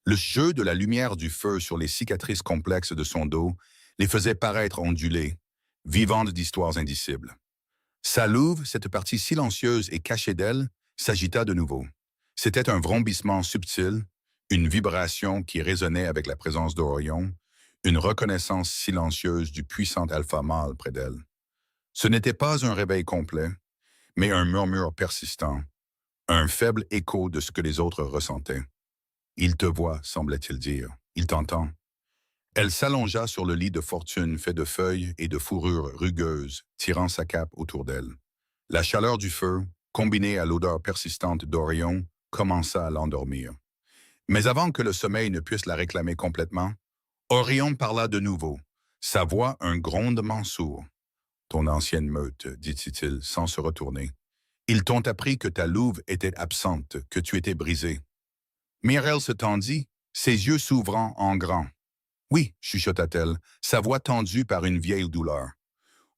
Le jeu de la lumière du feu sur les cicatrices complexes de son dos les faisait paraître ondulées, vivantes d'histoires indicibles. Sa louve, cette partie silencieuse et cachée d'elle, s'agita de nouveau. C'était un vrombissement subtil, une vibration qui résonnait avec la présence d'Orion, une reconnaissance silencieuse du puissant alpha mâle près d'elle. Ce n'était pas un réveil complet, mais un murmure persistant, un faible écho de ce que les autres ressentaient. Il te voit, semblait-il dire. Il t'entend. Elle s'allongea sur le lit de fortune fait de feuilles et de fourrures rugueuses, tirant sa cape autour d'elle. La chaleur du feu, combinée à l'odeur persistante d'Orion, commença à l'endormir. Mais avant que le sommeil ne puisse la réclamer complètement, Orion parla de nouveau, sa voix un grondement sourd. Ton ancienne meute, dit-il sans se retourner. Ils t'ont appris que ta louve était absente, que tu étais brisée. Myrelle se tendit, ses yeux s'ouvrant en grand. Oui, chuchota-t-elle, sa voix tendue par une vieille douleur.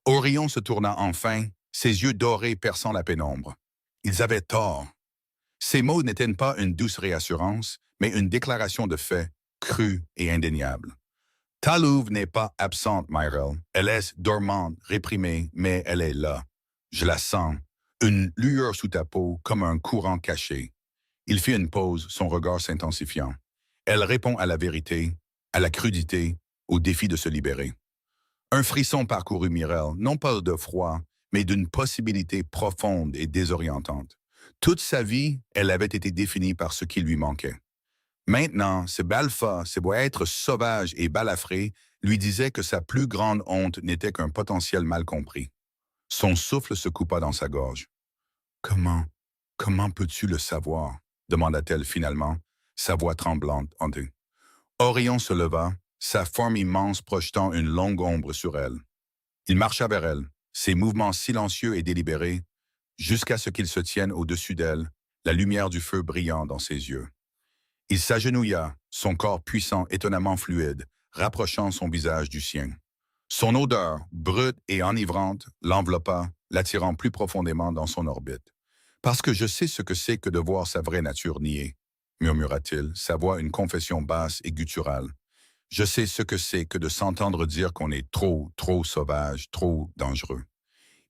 Orion se tourna enfin, ses yeux dorés perçant la pénombre. Ils avaient tort. Ces mots n'étaient pas une douce réassurance, mais une déclaration de fait, crue et indéniable. Ta louve n'est pas absente, Myrelle. Elle est dormante, réprimée, mais elle est là. Je la sens. Une lueur sous ta peau, comme un courant caché. Il fit une pause, son regard s'intensifiant. Elle répond à la vérité, à la crudité, au défi de se libérer. Un frisson parcourut Myrelle, non pas de froid, mais d'une possibilité profonde et désorientante. Toute sa vie, elle avait été définie par ce qui lui manquait. Maintenant, ce Balfa, ce beau être sauvage et balafré, lui disait que sa plus grande honte n'était qu'un potentiel mal compris. Son souffle se coupa dans sa gorge. « Comment peux-tu le savoir ?» demanda-t-elle finalement, sa voix tremblante en deux. Orion se leva, sa forme immense projetant une longue ombre sur elle. Il marcha vers elle, ses mouvements silencieux et délibérés, jusqu'à ce qu'il se tienne au-dessus d'elle, la lumière du feu brillant dans ses yeux. Il s'agenouilla, son corps puissant étonnamment fluide, rapprochant son visage du sien. Son odeur, brute et enivrante, l'enveloppa, l'attirant plus profondément dans son orbite. « Parce que je sais ce que c'est que de voir sa vraie nature niée, » murmura-t-il, sa voix une confession basse et gutturale. « Je sais ce que c'est que de s'entendre dire qu'on est trop sauvage, trop dangereux.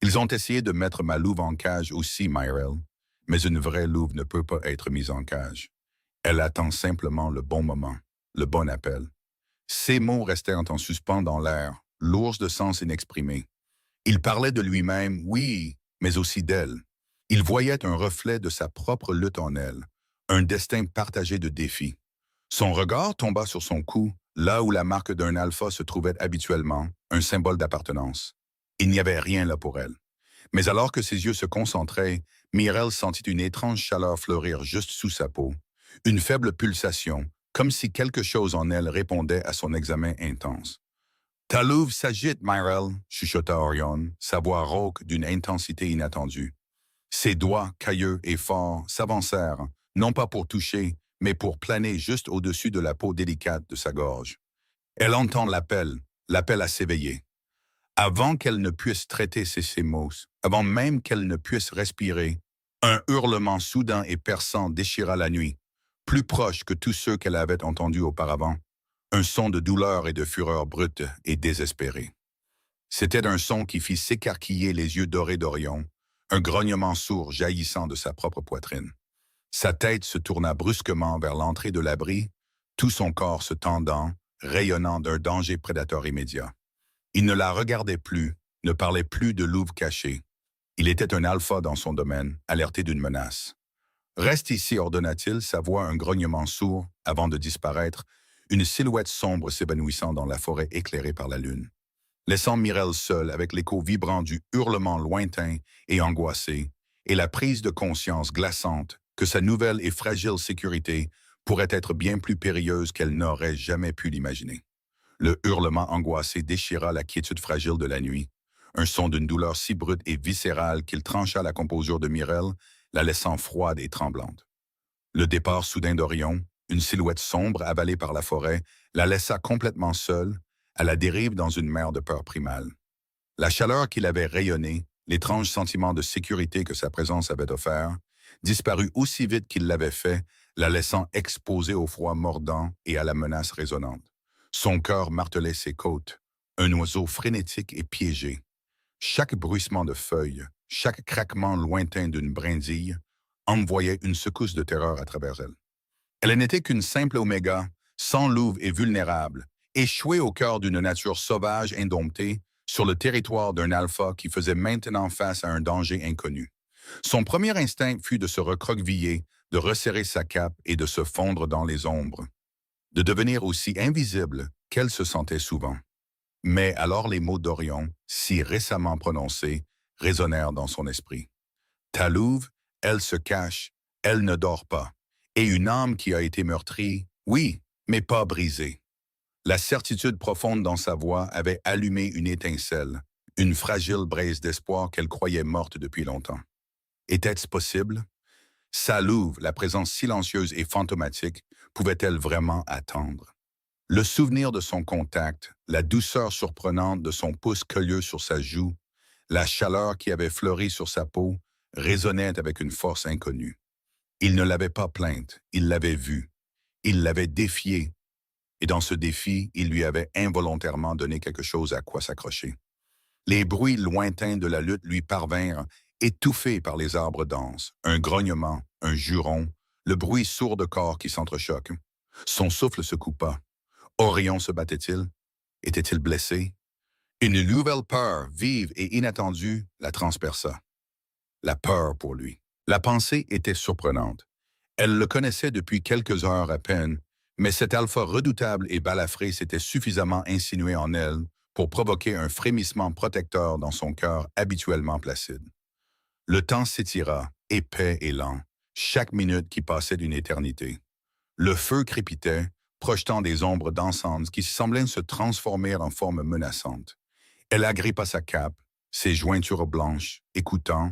Ils ont essayé de mettre ma louve en cage aussi, Myrelle, mais une vraie louve ne peut pas être mise en cage. Elle attend simplement le bon moment, le bon appel. » Ces mots restèrent en suspens dans l'air, lourds de sens inexprimés. Il parlait de lui-même, oui, mais aussi d'elle. Il voyait un reflet de sa propre lutte en elle, un destin partagé de défis. Son regard tomba sur son cou, là où la marque d'un alpha se trouvait habituellement, un symbole d'appartenance. Il n'y avait rien là pour elle. Mais alors que ses yeux se concentraient, Myrelle sentit une étrange chaleur fleurir juste sous sa peau, une faible pulsation, comme si quelque chose en elle répondait à son examen intense. « Ta louve s'agite, Myrelle, » chuchota Orion, sa voix rauque d'une intensité inattendue. Ses doigts, cailleux et forts, s'avancèrent, non pas pour toucher, mais pour planer juste au-dessus de la peau délicate de sa gorge. Elle entend l'appel à s'éveiller. Avant qu'elle ne puisse traiter ses mots, avant même qu'elle ne puisse respirer, un hurlement soudain et perçant déchira la nuit, plus proche que tous ceux qu'elle avait entendus auparavant, un son de douleur et de fureur brute et désespérée. C'était un son qui fit s'écarquiller les yeux dorés d'Orion, un grognement sourd jaillissant de sa propre poitrine. Sa tête se tourna brusquement vers l'entrée de l'abri, tout son corps se tendant, rayonnant d'un danger prédateur immédiat. Il ne la regardait plus, ne parlait plus de louve cachée. Il était un alpha dans son domaine, alerté d'une menace. « Reste ici, ordonna-t-il, sa voix un grognement sourd, avant de disparaître, une silhouette sombre s'évanouissant dans la forêt éclairée par la lune. Laissant Myrelle seule avec l'écho vibrant du hurlement lointain et angoissé, et la prise de conscience glaçante que sa nouvelle et fragile sécurité pourrait être bien plus périlleuse qu'elle n'aurait jamais pu l'imaginer. Le hurlement angoissé déchira la quiétude fragile de la nuit, un son d'une douleur si brute et viscérale qu'il trancha la composure de Myrelle, la laissant froide et tremblante. Le départ soudain d'Orion, une silhouette sombre avalée par la forêt, la laissa complètement seule, à la dérive dans une mer de peur primale. La chaleur qu'il avait rayonnée, l'étrange sentiment de sécurité que sa présence avait offert, disparut aussi vite qu'il l'avait fait, la laissant exposée au froid mordant et à la menace résonnante. Son cœur martelait ses côtes, un oiseau frénétique et piégé. Chaque bruissement de feuilles, chaque craquement lointain d'une brindille envoyait une secousse de terreur à travers elle. Elle n'était qu'une simple oméga, sans louve et vulnérable, échouée au cœur d'une nature sauvage indomptée, sur le territoire d'un alpha qui faisait maintenant face à un danger inconnu. Son premier instinct fut de se recroqueviller, de resserrer sa cape et de se fondre dans les ombres, de devenir aussi invisible qu'elle se sentait souvent. Mais alors les mots d'Orion, si récemment prononcés, résonnèrent dans son esprit. Ta louve, elle se cache, elle ne dort pas. Et une âme qui a été meurtrie, oui, mais pas brisée. La certitude profonde dans sa voix avait allumé une étincelle, une fragile braise d'espoir qu'elle croyait morte depuis longtemps. Était-ce possible? Sa louve, la présence silencieuse et fantomatique, pouvait-elle vraiment attendre? Le souvenir de son contact, la douceur surprenante de son pouce colleux sur sa joue, la chaleur qui avait fleuri sur sa peau, résonnaient avec une force inconnue. Il ne l'avait pas plainte, il l'avait vue. Il l'avait défiée. Et dans ce défi, il lui avait involontairement donné quelque chose à quoi s'accrocher. Les bruits lointains de la lutte lui parvinrent, étouffés par les arbres denses, un grognement, un juron, le bruit sourd de corps qui s'entrechoquent. Son souffle se coupa. Orion se battait-il? Était-il blessé? Une nouvelle peur, vive et inattendue, la transperça. La peur pour lui. La pensée était surprenante. Elle le connaissait depuis quelques heures à peine, mais cet alpha redoutable et balafré s'était suffisamment insinué en elle pour provoquer un frémissement protecteur dans son cœur habituellement placide. Le temps s'étira, épais et lent, chaque minute qui passait d'une éternité. Le feu crépitait, projetant des ombres dansantes qui semblaient se transformer en forme menaçante. Elle agrippa sa cape, ses jointures blanches, écoutant,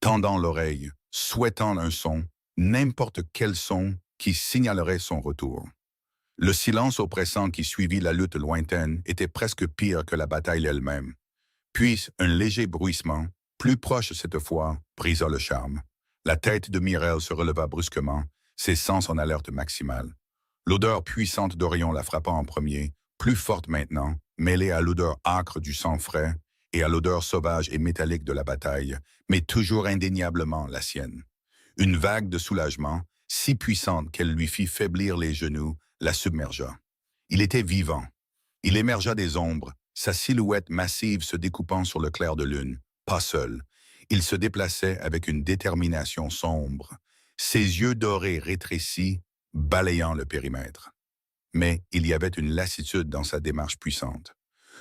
tendant l'oreille, souhaitant un son, n'importe quel son qui signalerait son retour. Le silence oppressant qui suivit la lutte lointaine était presque pire que la bataille elle-même. Puis un léger bruissement, plus proche cette fois, brisa le charme. La tête de Mireille se releva brusquement, ses sens en alerte maximale. L'odeur puissante d'Orion la frappa en premier, plus forte maintenant, mêlée à l'odeur âcre du sang frais et à l'odeur sauvage et métallique de la bataille, mais toujours indéniablement la sienne. Une vague de soulagement, si puissante qu'elle lui fit faiblir les genoux, la submergea. Il était vivant. Il émergea des ombres, sa silhouette massive se découpant sur le clair de lune, pas seul. Il se déplaçait avec une détermination sombre, ses yeux dorés rétrécis, balayant le périmètre. Mais il y avait une lassitude dans sa démarche puissante.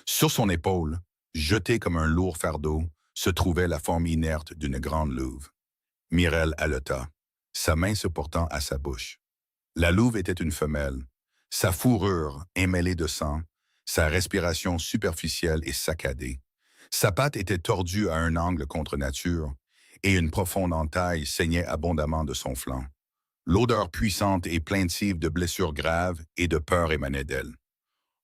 Sur son épaule, jetée comme un lourd fardeau, se trouvait la forme inerte d'une grande louve. Mireille haleta, sa main se portant à sa bouche. La louve était une femelle. Sa fourrure, émêlée de sang, sa respiration superficielle et saccadée. Sa patte était tordue à un angle contre nature, et une profonde entaille saignait abondamment de son flanc. L'odeur puissante et plaintive de blessures graves et de peur émanait d'elle.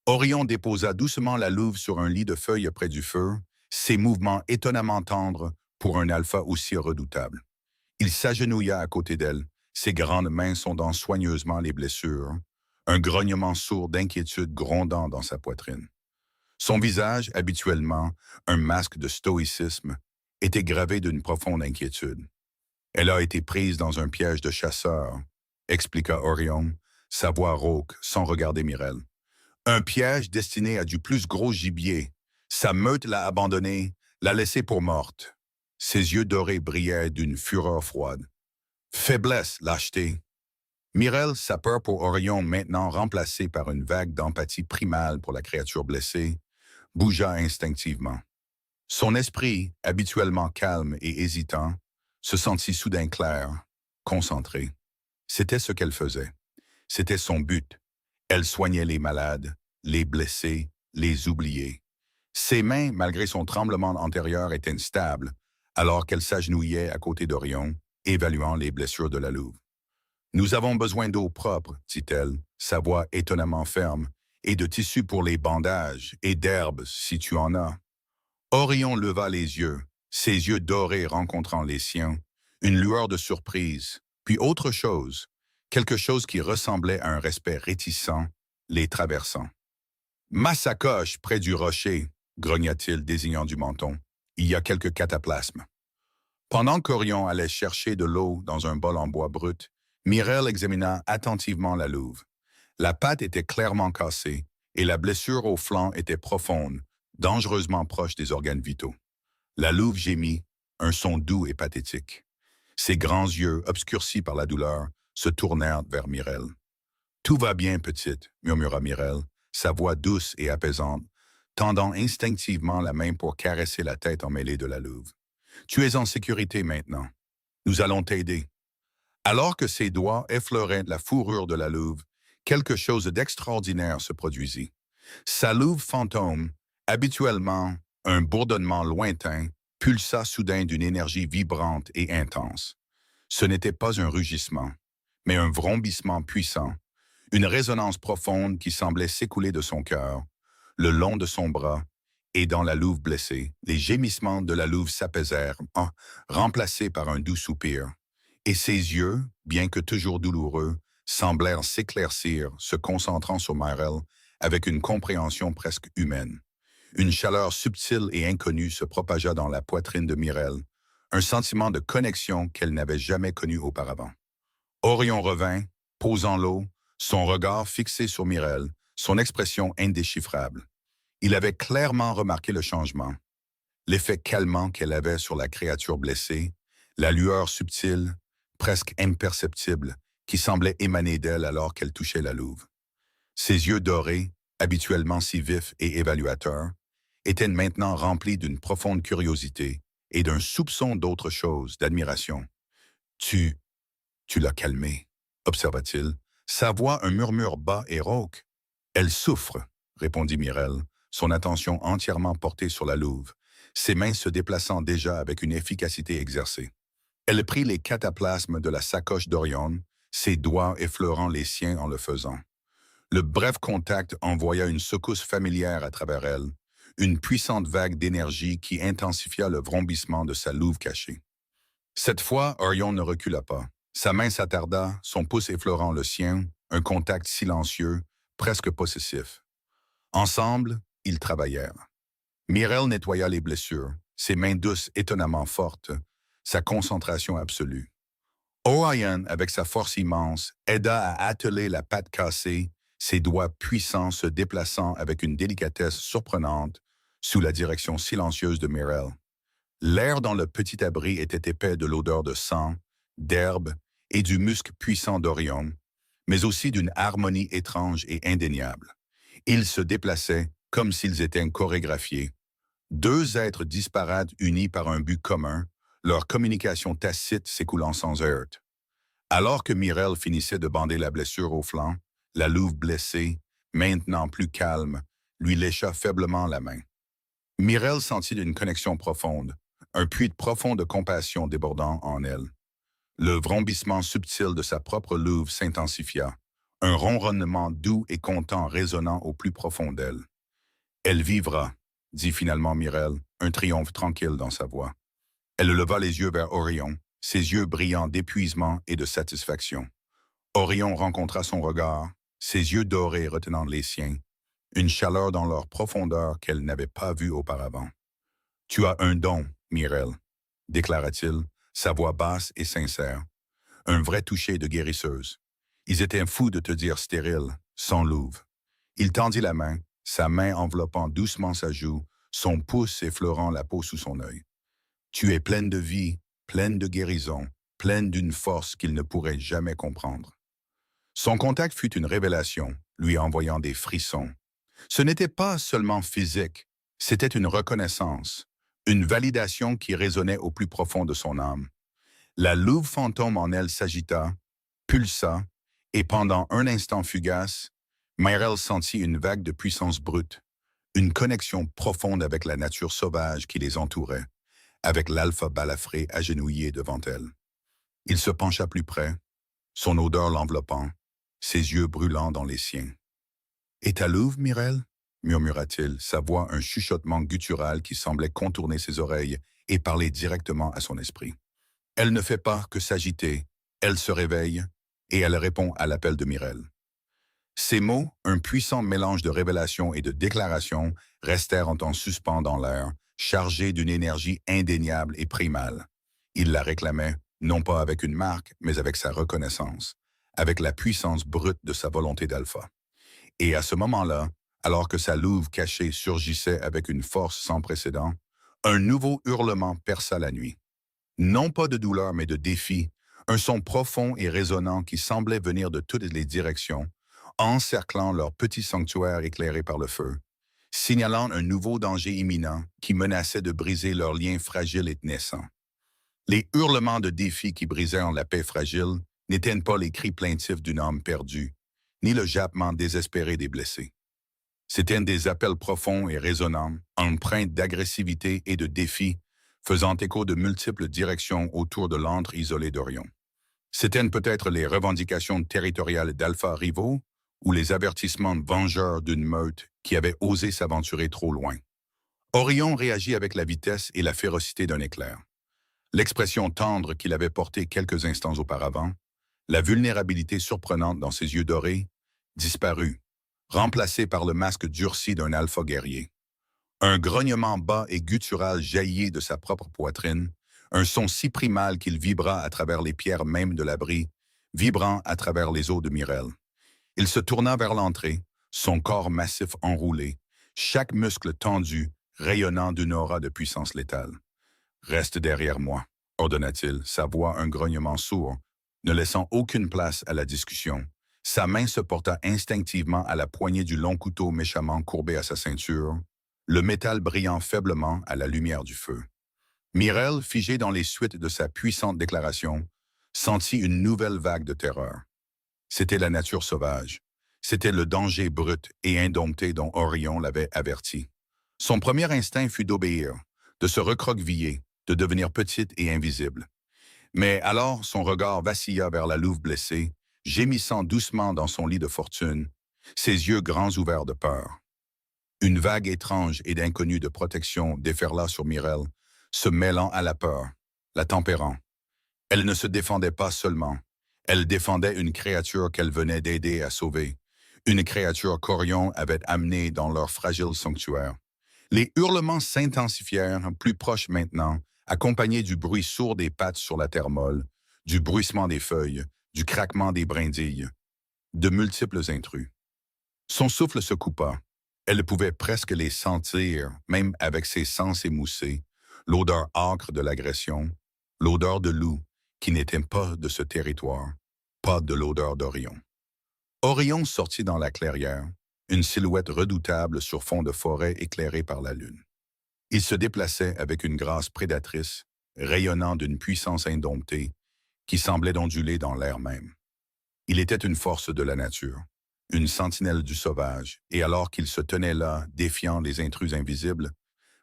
Orion déposa doucement la louve sur un lit de feuilles près du feu, ses mouvements étonnamment tendres pour un alpha aussi redoutable. Il s'agenouilla à côté d'elle, ses grandes mains sondant soigneusement les blessures, un grognement sourd d'inquiétude grondant dans sa poitrine. Son visage, habituellement un masque de stoïcisme, était gravé d'une profonde inquiétude. Elle a été prise dans un piège de chasseur, expliqua Orion, sa voix rauque, sans regarder Mireille. Un piège destiné à du plus gros gibier. Sa meute l'a abandonnée, l'a laissée pour morte. Ses yeux dorés brillaient d'une fureur froide. Faiblesse, lâcheté. Mireille, sa peur pour Orion maintenant remplacée par une vague d'empathie primale pour la créature blessée, bougea instinctivement. Son esprit, habituellement calme et hésitant, se sentit soudain clair, concentré. C'était ce qu'elle faisait. C'était son but. Elle soignait les malades, les blessés, les oubliés. Ses mains, malgré son tremblement antérieur, étaient stables, alors qu'elle s'agenouillait à côté d'Orion, évaluant les blessures de la louve. « Nous avons besoin d'eau propre, dit-elle, sa voix étonnamment ferme, et de tissu pour les bandages, et d'herbes, si tu en as. » Orion leva les yeux, ses yeux dorés rencontrant les siens, Une lueur de surprise, puis autre chose, quelque chose qui ressemblait à un respect réticent, les traversant. Ma sacoche près du rocher, grogna-t-il, désignant du menton. Il y a quelques cataplasmes. Pendant qu'Orion allait chercher de l'eau dans un bol en bois brut, Mireille examina attentivement la louve. La patte était clairement cassée et la blessure au flanc était profonde, dangereusement proche des organes vitaux. La louve gémit, un son doux et pathétique. Ses grands yeux, obscurcis par la douleur, se tournèrent vers Mireille. « Tout va bien, petite, » murmura Mireille, sa voix douce et apaisante, tendant instinctivement la main pour caresser la tête emmêlée de la louve. « Tu es en sécurité maintenant. Nous allons t'aider. » Alors que ses doigts effleuraient la fourrure de la louve, quelque chose d'extraordinaire se produisit. Sa louve fantôme, habituellement un bourdonnement lointain, pulsa soudain d'une énergie vibrante et intense. Ce n'était pas un rugissement, mais un vrombissement puissant, une résonance profonde qui semblait s'écouler de son cœur, le long de son bras, et dans la louve blessée, les gémissements de la louve s'apaisèrent, remplacés par un doux soupir. Et ses yeux, bien que toujours douloureux, semblèrent s'éclaircir, se concentrant sur Mireille avec une compréhension presque humaine. Une chaleur subtile et inconnue se propagea dans la poitrine de Mireille, un sentiment de connexion qu'elle n'avait jamais connu auparavant. Orion revint, posant l'eau, son regard fixé sur Mireille, son expression indéchiffrable. Il avait clairement remarqué le changement, l'effet calmant qu'elle avait sur la créature blessée, la lueur subtile, presque imperceptible, qui semblait émaner d'elle alors qu'elle touchait la louve. Ses yeux dorés, habituellement si vifs et évaluateurs, étaient maintenant remplis d'une profonde curiosité et d'un soupçon d'autre chose, d'admiration. « Tu l'as calmée, » observa-t-il, sa voix un murmure bas et rauque. « Elle souffre, » répondit Mireille, son attention entièrement portée sur la louve, ses mains se déplaçant déjà avec une efficacité exercée. Elle prit les cataplasmes de la sacoche d'Orion, ses doigts effleurant les siens en le faisant. Le bref contact envoya une secousse familière à travers elle, une puissante vague d'énergie qui intensifia le vrombissement de sa louve cachée. Cette fois, Orion ne recula pas. Sa main s'attarda, son pouce effleurant le sien, un contact silencieux, presque possessif. Ensemble, ils travaillèrent. Mireille nettoya les blessures, ses mains douces étonnamment fortes, sa concentration absolue. Orion, avec sa force immense, aida à atteler la patte cassée, ses doigts puissants se déplaçant avec une délicatesse surprenante sous la direction silencieuse de Mireille. L'air dans le petit abri était épais de l'odeur de sang, d'herbe et du musc puissant d'Orion, mais aussi d'une harmonie étrange et indéniable. Ils se déplaçaient comme s'ils étaient chorégraphiés. Deux êtres disparates unis par un but commun, leur communication tacite s'écoulant sans heurts. Alors que Mireille finissait de bander la blessure au flanc, la louve blessée, maintenant plus calme, lui lécha faiblement la main. Mireille sentit une connexion profonde, un puits profond de compassion débordant en elle. Le vrombissement subtil de sa propre louve s'intensifia, un ronronnement doux et content résonnant au plus profond d'elle. « Elle vivra », dit finalement Mireille, un triomphe tranquille dans sa voix. Elle leva les yeux vers Orion, ses yeux brillants d'épuisement et de satisfaction. Orion rencontra son regard, ses yeux dorés retenant les siens, une chaleur dans leur profondeur qu'elle n'avait pas vue auparavant. « Tu as un don, Mireille, » déclara-t-il, sa voix basse et sincère. Un vrai toucher de guérisseuse. Ils étaient fous de te dire stérile, sans louve. Il tendit la main, sa main enveloppant doucement sa joue, son pouce effleurant la peau sous son œil. « Tu es pleine de vie, pleine de guérison, pleine d'une force qu'il ne pourrait jamais comprendre. » Son contact fut une révélation, lui envoyant des frissons. Ce n'était pas seulement physique, c'était une reconnaissance, une validation qui résonnait au plus profond de son âme. La louve fantôme en elle s'agita, pulsa, et pendant un instant fugace, Mireille sentit une vague de puissance brute, une connexion profonde avec la nature sauvage qui les entourait, avec l'alpha balafré agenouillé devant elle. Il se pencha plus près, son odeur l'enveloppant, ses yeux brûlants dans les siens. « Et ta louve, Mireille » murmura-t-il, sa voix un chuchotement guttural qui semblait contourner ses oreilles et parler directement à son esprit. Elle ne fait pas que s'agiter, elle se réveille et elle répond à l'appel de Mirel. Ces mots, un puissant mélange de révélation et de déclaration, restèrent en temps suspens dans l'air, chargés d'une énergie indéniable et primale. Il la réclamait, non pas avec une marque, mais avec sa reconnaissance, avec la puissance brute de sa volonté d'alpha. Et à ce moment-là, alors que sa louve cachée surgissait avec une force sans précédent, un nouveau hurlement perça la nuit. Non pas de douleur, mais de défi, un son profond et résonnant qui semblait venir de toutes les directions, encerclant leur petit sanctuaire éclairé par le feu, signalant un nouveau danger imminent qui menaçait de briser leurs liens fragiles et naissants. Les hurlements de défi qui brisèrent la paix fragile n'étaient pas les cris plaintifs d'une âme perdue, ni le jappement désespéré des blessés. C'étaient des appels profonds et résonnants, empreints d'agressivité et de défi, faisant écho de multiples directions autour de l'antre isolé d'Orion. C'étaient peut-être les revendications territoriales d'Alpha rivaux ou les avertissements vengeurs d'une meute qui avait osé s'aventurer trop loin. Orion réagit avec la vitesse et la férocité d'un éclair. L'expression tendre qu'il avait portée quelques instants auparavant, la vulnérabilité surprenante dans ses yeux dorés, disparut, remplacée par le masque durci d'un alpha guerrier. Un grognement bas et guttural jaillit de sa propre poitrine, un son si primal qu'il vibra à travers les pierres mêmes de l'abri, vibrant à travers les os de Mirel. Il se tourna vers l'entrée, son corps massif enroulé, chaque muscle tendu, rayonnant d'une aura de puissance létale. « Reste derrière moi », ordonna-t-il, sa voix un grognement sourd, ne laissant aucune place à la discussion. Sa main se porta instinctivement à la poignée du long couteau méchamment courbé à sa ceinture, le métal brillant faiblement à la lumière du feu. Mirel, figé dans les suites de sa puissante déclaration, sentit une nouvelle vague de terreur. C'était la nature sauvage. C'était le danger brut et indompté dont Orion l'avait averti. Son premier instinct fut d'obéir, de se recroqueviller, de devenir petite et invisible. Mais alors son regard vacilla vers la louve blessée, gémissant doucement dans son lit de fortune, ses yeux grands ouverts de peur. Une vague étrange et d'inconnu de protection déferla sur Mirel, se mêlant à la peur, la tempérant. Elle ne se défendait pas seulement, elle défendait une créature qu'elle venait d'aider à sauver, une créature qu'Orion avait amenée dans leur fragile sanctuaire. Les hurlements s'intensifièrent, plus proches maintenant, accompagnés du bruit sourd des pattes sur la terre molle, du bruissement des feuilles, du craquement des brindilles, de multiples intrus. Son souffle se coupa. Elle pouvait presque les sentir, même avec ses sens émoussés, l'odeur âcre de l'agression, l'odeur de loup, qui n'était pas de ce territoire, pas de l'odeur d'Orion. Orion sortit dans la clairière, une silhouette redoutable sur fond de forêt éclairée par la lune. Il se déplaçait avec une grâce prédatrice, rayonnant d'une puissance indomptée, qui semblait onduler dans l'air même. Il était une force de la nature, une sentinelle du sauvage, et alors qu'il se tenait là, défiant les intrus invisibles,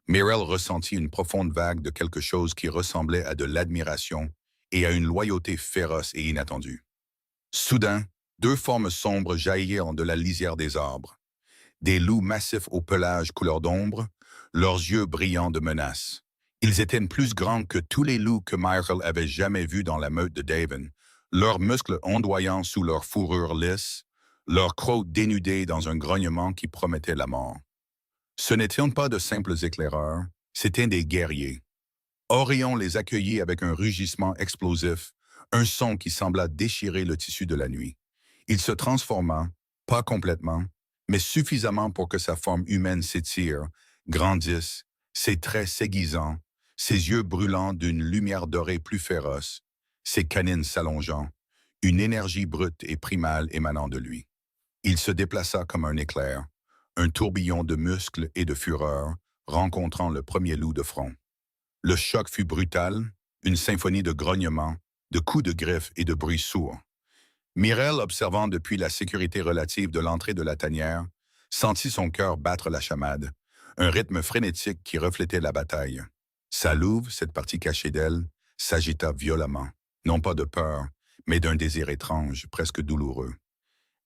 Mirel ressentit une profonde vague de quelque chose qui ressemblait à de l'admiration et à une loyauté féroce et inattendue. Soudain, deux formes sombres jaillirent de la lisière des arbres. Des loups massifs au pelage couleur d'ombre, leurs yeux brillants de menace. Ils étaient plus grands que tous les loups que Mirel avait jamais vus dans la meute de Davin, leurs muscles ondoyant sous leur fourrure lisse, leurs crocs dénudés dans un grognement qui promettait la mort. Ce n'étaient pas de simples éclaireurs, c'étaient des guerriers. Orion les accueillit avec un rugissement explosif, un son qui sembla déchirer le tissu de la nuit. Il se transforma, pas complètement, mais suffisamment pour que sa forme humaine s'étire, grandisse, ses traits s'aiguisant, ses yeux brûlant d'une lumière dorée plus féroce, ses canines s'allongeant, une énergie brute et primale émanant de lui. Il se déplaça comme un éclair, un tourbillon de muscles et de fureur, rencontrant le premier loup de front. Le choc fut brutal, une symphonie de grognements, de coups de griffes et de bruits sourds. Mirel, observant depuis la sécurité relative de l'entrée de la tanière, sentit son cœur battre la chamade, un rythme frénétique qui reflétait la bataille. Sa louve, cette partie cachée d'elle, s'agita violemment, non pas de peur, mais d'un désir étrange, presque douloureux.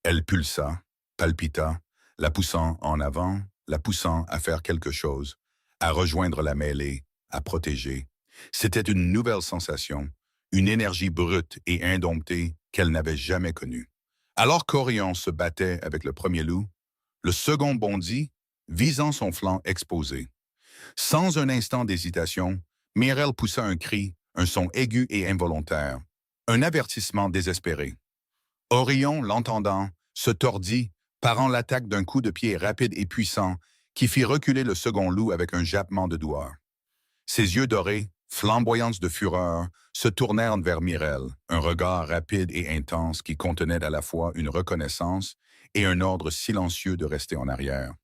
Elle pulsa, palpita, la poussant en avant, la poussant à faire quelque chose, à rejoindre la mêlée, à protéger. C'était une nouvelle sensation, une énergie brute et indomptée qu'elle n'avait jamais connue. Alors qu'Orion se battait avec le premier loup, le second bondit, visant son flanc exposé. Sans un instant d'hésitation, Mirel poussa un cri, un son aigu et involontaire, un avertissement désespéré. Orion, l'entendant, se tordit, parant l'attaque d'un coup de pied rapide et puissant qui fit reculer le second loup avec un jappement de doigts. Ses yeux dorés, flamboyants de fureur, se tournèrent vers Mirel, un regard rapide et intense qui contenait à la fois une reconnaissance et un ordre silencieux de rester en arrière.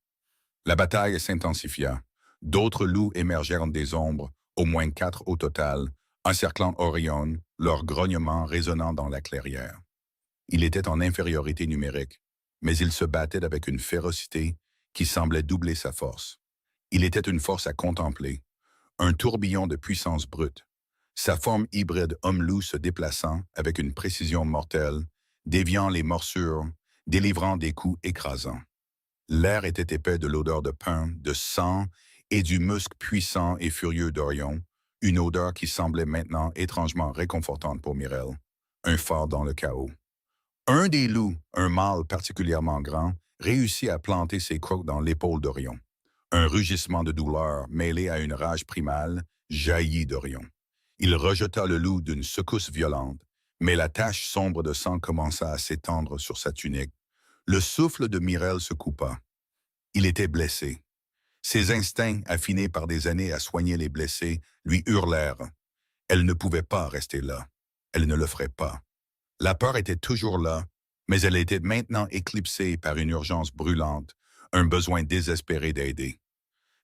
La bataille s'intensifia. D'autres loups émergèrent des ombres, au moins 4 au total, encerclant Orion, leur grognement résonnant dans la clairière. Il était en infériorité numérique, mais il se battait avec une férocité qui semblait doubler sa force. Il était une force à contempler, un tourbillon de puissance brute, sa forme hybride homme-loup se déplaçant avec une précision mortelle, déviant les morsures, délivrant des coups écrasants. L'air était épais de l'odeur de pain, de sang et du muscle puissant et furieux d'Orion, une odeur qui semblait maintenant étrangement réconfortante pour Mirel, un phare dans le chaos. Un des loups, un mâle particulièrement grand, réussit à planter ses crocs dans l'épaule d'Orion. Un rugissement de douleur, mêlé à une rage primale, jaillit d'Orion. Il rejeta le loup d'une secousse violente, mais la tache sombre de sang commença à s'étendre sur sa tunique. Le souffle de Mirel se coupa. Il était blessé. Ses instincts, affinés par des années à soigner les blessés, lui hurlèrent. Elle ne pouvait pas rester là. Elle ne le ferait pas. La peur était toujours là, mais elle était maintenant éclipsée par une urgence brûlante, un besoin désespéré d'aider.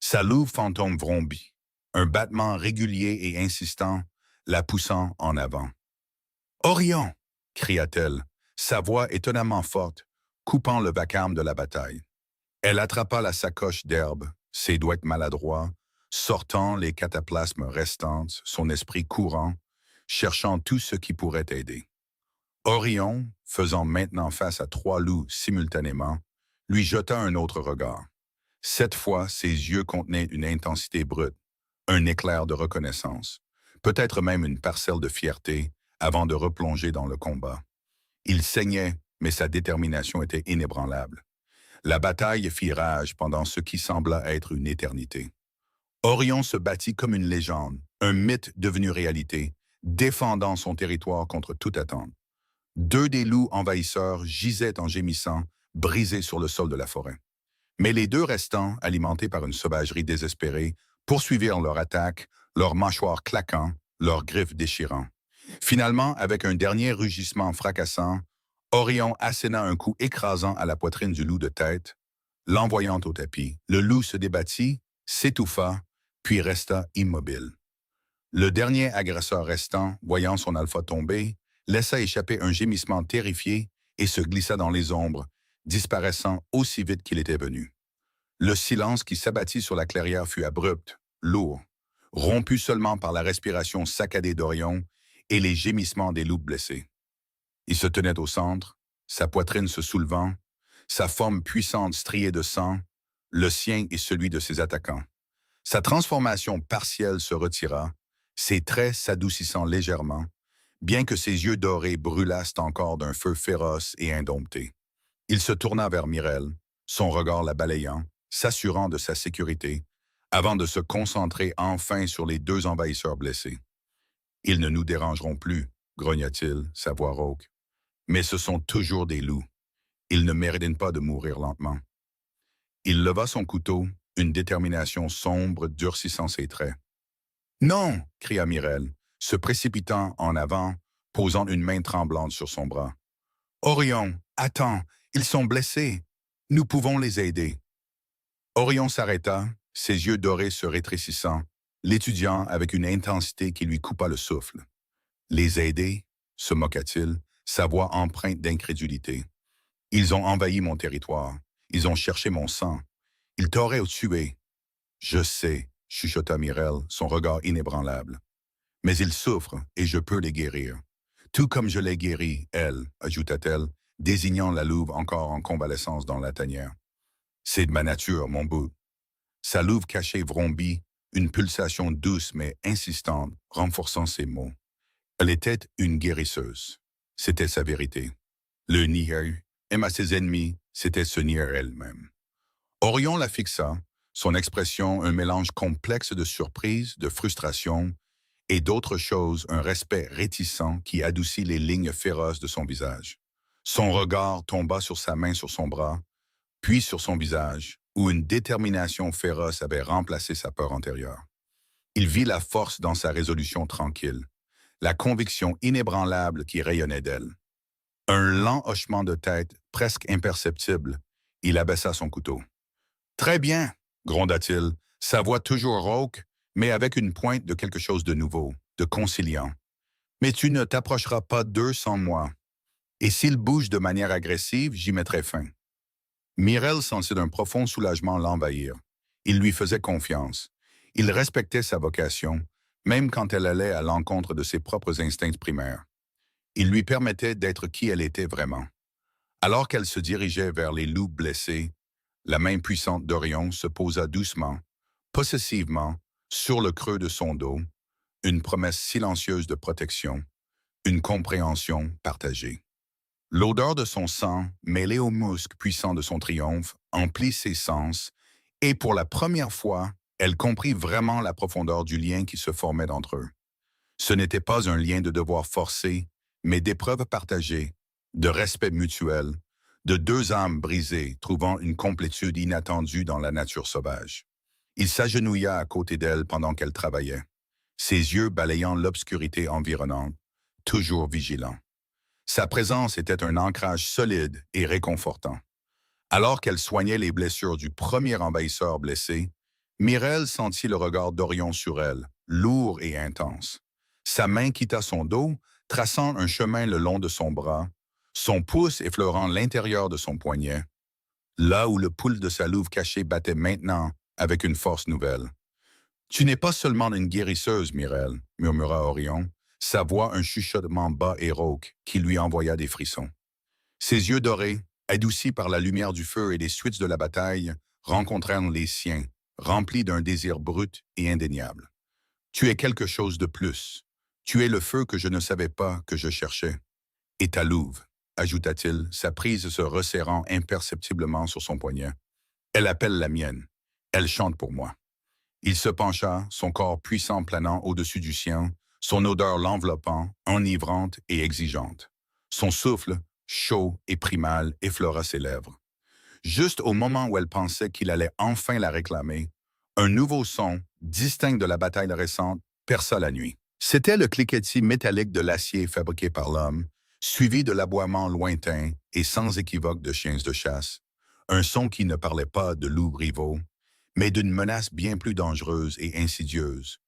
Sa louve fantôme vrombit, un battement régulier et insistant, la poussant en avant. « Orion !» cria-t-elle, sa voix étonnamment forte, coupant le vacarme de la bataille. Elle attrapa la sacoche d'herbe, ses doigts maladroits, sortant les cataplasmes restantes, son esprit courant, cherchant tout ce qui pourrait aider. Orion, faisant maintenant face à 3 loups simultanément, lui jeta un autre regard. Cette fois, ses yeux contenaient une intensité brute, un éclair de reconnaissance, peut-être même une parcelle de fierté, avant de replonger dans le combat. Il saignait, mais sa détermination était inébranlable. La bataille fit rage pendant ce qui sembla être une éternité. Orion se battit comme une légende, un mythe devenu réalité, défendant son territoire contre toute attente. 2 des loups envahisseurs gisaient en gémissant, brisés sur le sol de la forêt. Mais les 2 restants, alimentés par une sauvagerie désespérée, poursuivirent leur attaque, leurs mâchoires claquant, leurs griffes déchirant. Finalement, avec un dernier rugissement fracassant, Orion asséna un coup écrasant à la poitrine du loup de tête, l'envoyant au tapis. Le loup se débattit, s'étouffa, puis resta immobile. Le dernier agresseur restant, voyant son alpha tomber, laissa échapper un gémissement terrifié et se glissa dans les ombres, disparaissant aussi vite qu'il était venu. Le silence qui s'abattit sur la clairière fut abrupt, lourd, rompu seulement par la respiration saccadée d'Orion et les gémissements des loups blessés. Il se tenait au centre, sa poitrine se soulevant, sa forme puissante striée de sang, le sien et celui de ses attaquants. Sa transformation partielle se retira, ses traits s'adoucissant légèrement, bien que ses yeux dorés brûlassent encore d'un feu féroce et indompté. Il se tourna vers Mirel, son regard la balayant, s'assurant de sa sécurité, avant de se concentrer enfin sur les 2 envahisseurs blessés. « Ils ne nous dérangeront plus, » grogna-t-il, sa voix rauque. « Mais ce sont toujours des loups. Ils ne méritent pas de mourir lentement. » Il leva son couteau, une détermination sombre durcissant ses traits. « Non !» cria Mirel, se précipitant en avant, posant une main tremblante sur son bras. « Orion, attends, ils sont blessés. Nous pouvons les aider. » Orion s'arrêta, ses yeux dorés se rétrécissant, l'étudiant avec une intensité qui lui coupa le souffle. « Les aider ?» se moqua-t-il, sa voix empreinte d'incrédulité. « Ils ont envahi mon territoire. Ils ont cherché mon sang. Ils t'auraient tué. »« Je sais, » chuchota Mirel, son regard inébranlable. « Mais ils souffrent et je peux les guérir. Tout comme je l'ai guéri, elle, ajouta-t-elle, désignant la louve encore en convalescence dans la tanière. « C'est de ma nature, mon bout. » Sa louve cachée vrombit, une pulsation douce mais insistante, renforçant ses mots. Elle était une guérisseuse. C'était sa vérité. Le nier, même à ses ennemis, c'était se nier elle-même. Orion la fixa, son expression un mélange complexe de surprise, de frustration et d'autres choses, un respect réticent qui adoucit les lignes féroces de son visage. Son regard tomba sur sa main sur son bras, puis sur son visage, où une détermination féroce avait remplacé sa peur antérieure. Il vit la force dans sa résolution tranquille, la conviction inébranlable qui rayonnait d'elle. Un lent hochement de tête, presque imperceptible, il abaissa son couteau. « Très bien, gronda-t-il, sa voix toujours rauque, mais avec une pointe de quelque chose de nouveau, de conciliant. Mais tu ne t'approcheras pas d'eux sans moi. Et s'ils bougent de manière agressive, j'y mettrai fin. » Mireille sentit d'un profond soulagement l'envahir. Il lui faisait confiance. Il respectait sa vocation, même quand elle allait à l'encontre de ses propres instincts primaires. Il lui permettait d'être qui elle était vraiment. Alors qu'elle se dirigeait vers les loups blessés, la main puissante d'Orion se posa doucement, possessivement, sur le creux de son dos, une promesse silencieuse de protection, une compréhension partagée. L'odeur de son sang, mêlée au musc puissant de son triomphe, emplit ses sens, et pour la première fois, elle comprit vraiment la profondeur du lien qui se formait entre eux. Ce n'était pas un lien de devoir forcé, mais d'épreuves partagées, de respect mutuel, de deux âmes brisées trouvant une complétude inattendue dans la nature sauvage. Il s'agenouilla à côté d'elle pendant qu'elle travaillait, ses yeux balayant l'obscurité environnante, toujours vigilant. Sa présence était un ancrage solide et réconfortant. Alors qu'elle soignait les blessures du premier envahisseur blessé, Mireille sentit le regard d'Orion sur elle, lourd et intense. Sa main quitta son dos, traçant un chemin le long de son bras, son pouce effleurant l'intérieur de son poignet, là où le pouls de sa louve cachée battait maintenant avec une force nouvelle. « Tu n'es pas seulement une guérisseuse, Mireille, » murmura Orion, sa voix un chuchotement bas et rauque qui lui envoya des frissons. Ses yeux dorés, adoucis par la lumière du feu et les suites de la bataille, rencontrèrent les siens, remplis d'un désir brut et indéniable. « Tu es quelque chose de plus. Tu es le feu que je ne savais pas que je cherchais. Et ta louve, ajouta-t-il, sa prise se resserrant imperceptiblement sur son poignet. Elle appelle la mienne. Elle chante pour moi. » Il se pencha, son corps puissant planant au-dessus du sien, son odeur l'enveloppant, enivrante et exigeante. Son souffle, chaud et primal, effleura ses lèvres. Juste au moment où elle pensait qu'il allait enfin la réclamer, un nouveau son, distinct de la bataille récente, perça la nuit. C'était le cliquetis métallique de l'acier fabriqué par l'homme, suivi de l'aboiement lointain et sans équivoque de chiens de chasse, un son qui ne parlait pas de loups rivaux, mais d'une menace bien plus dangereuse et insidieuse,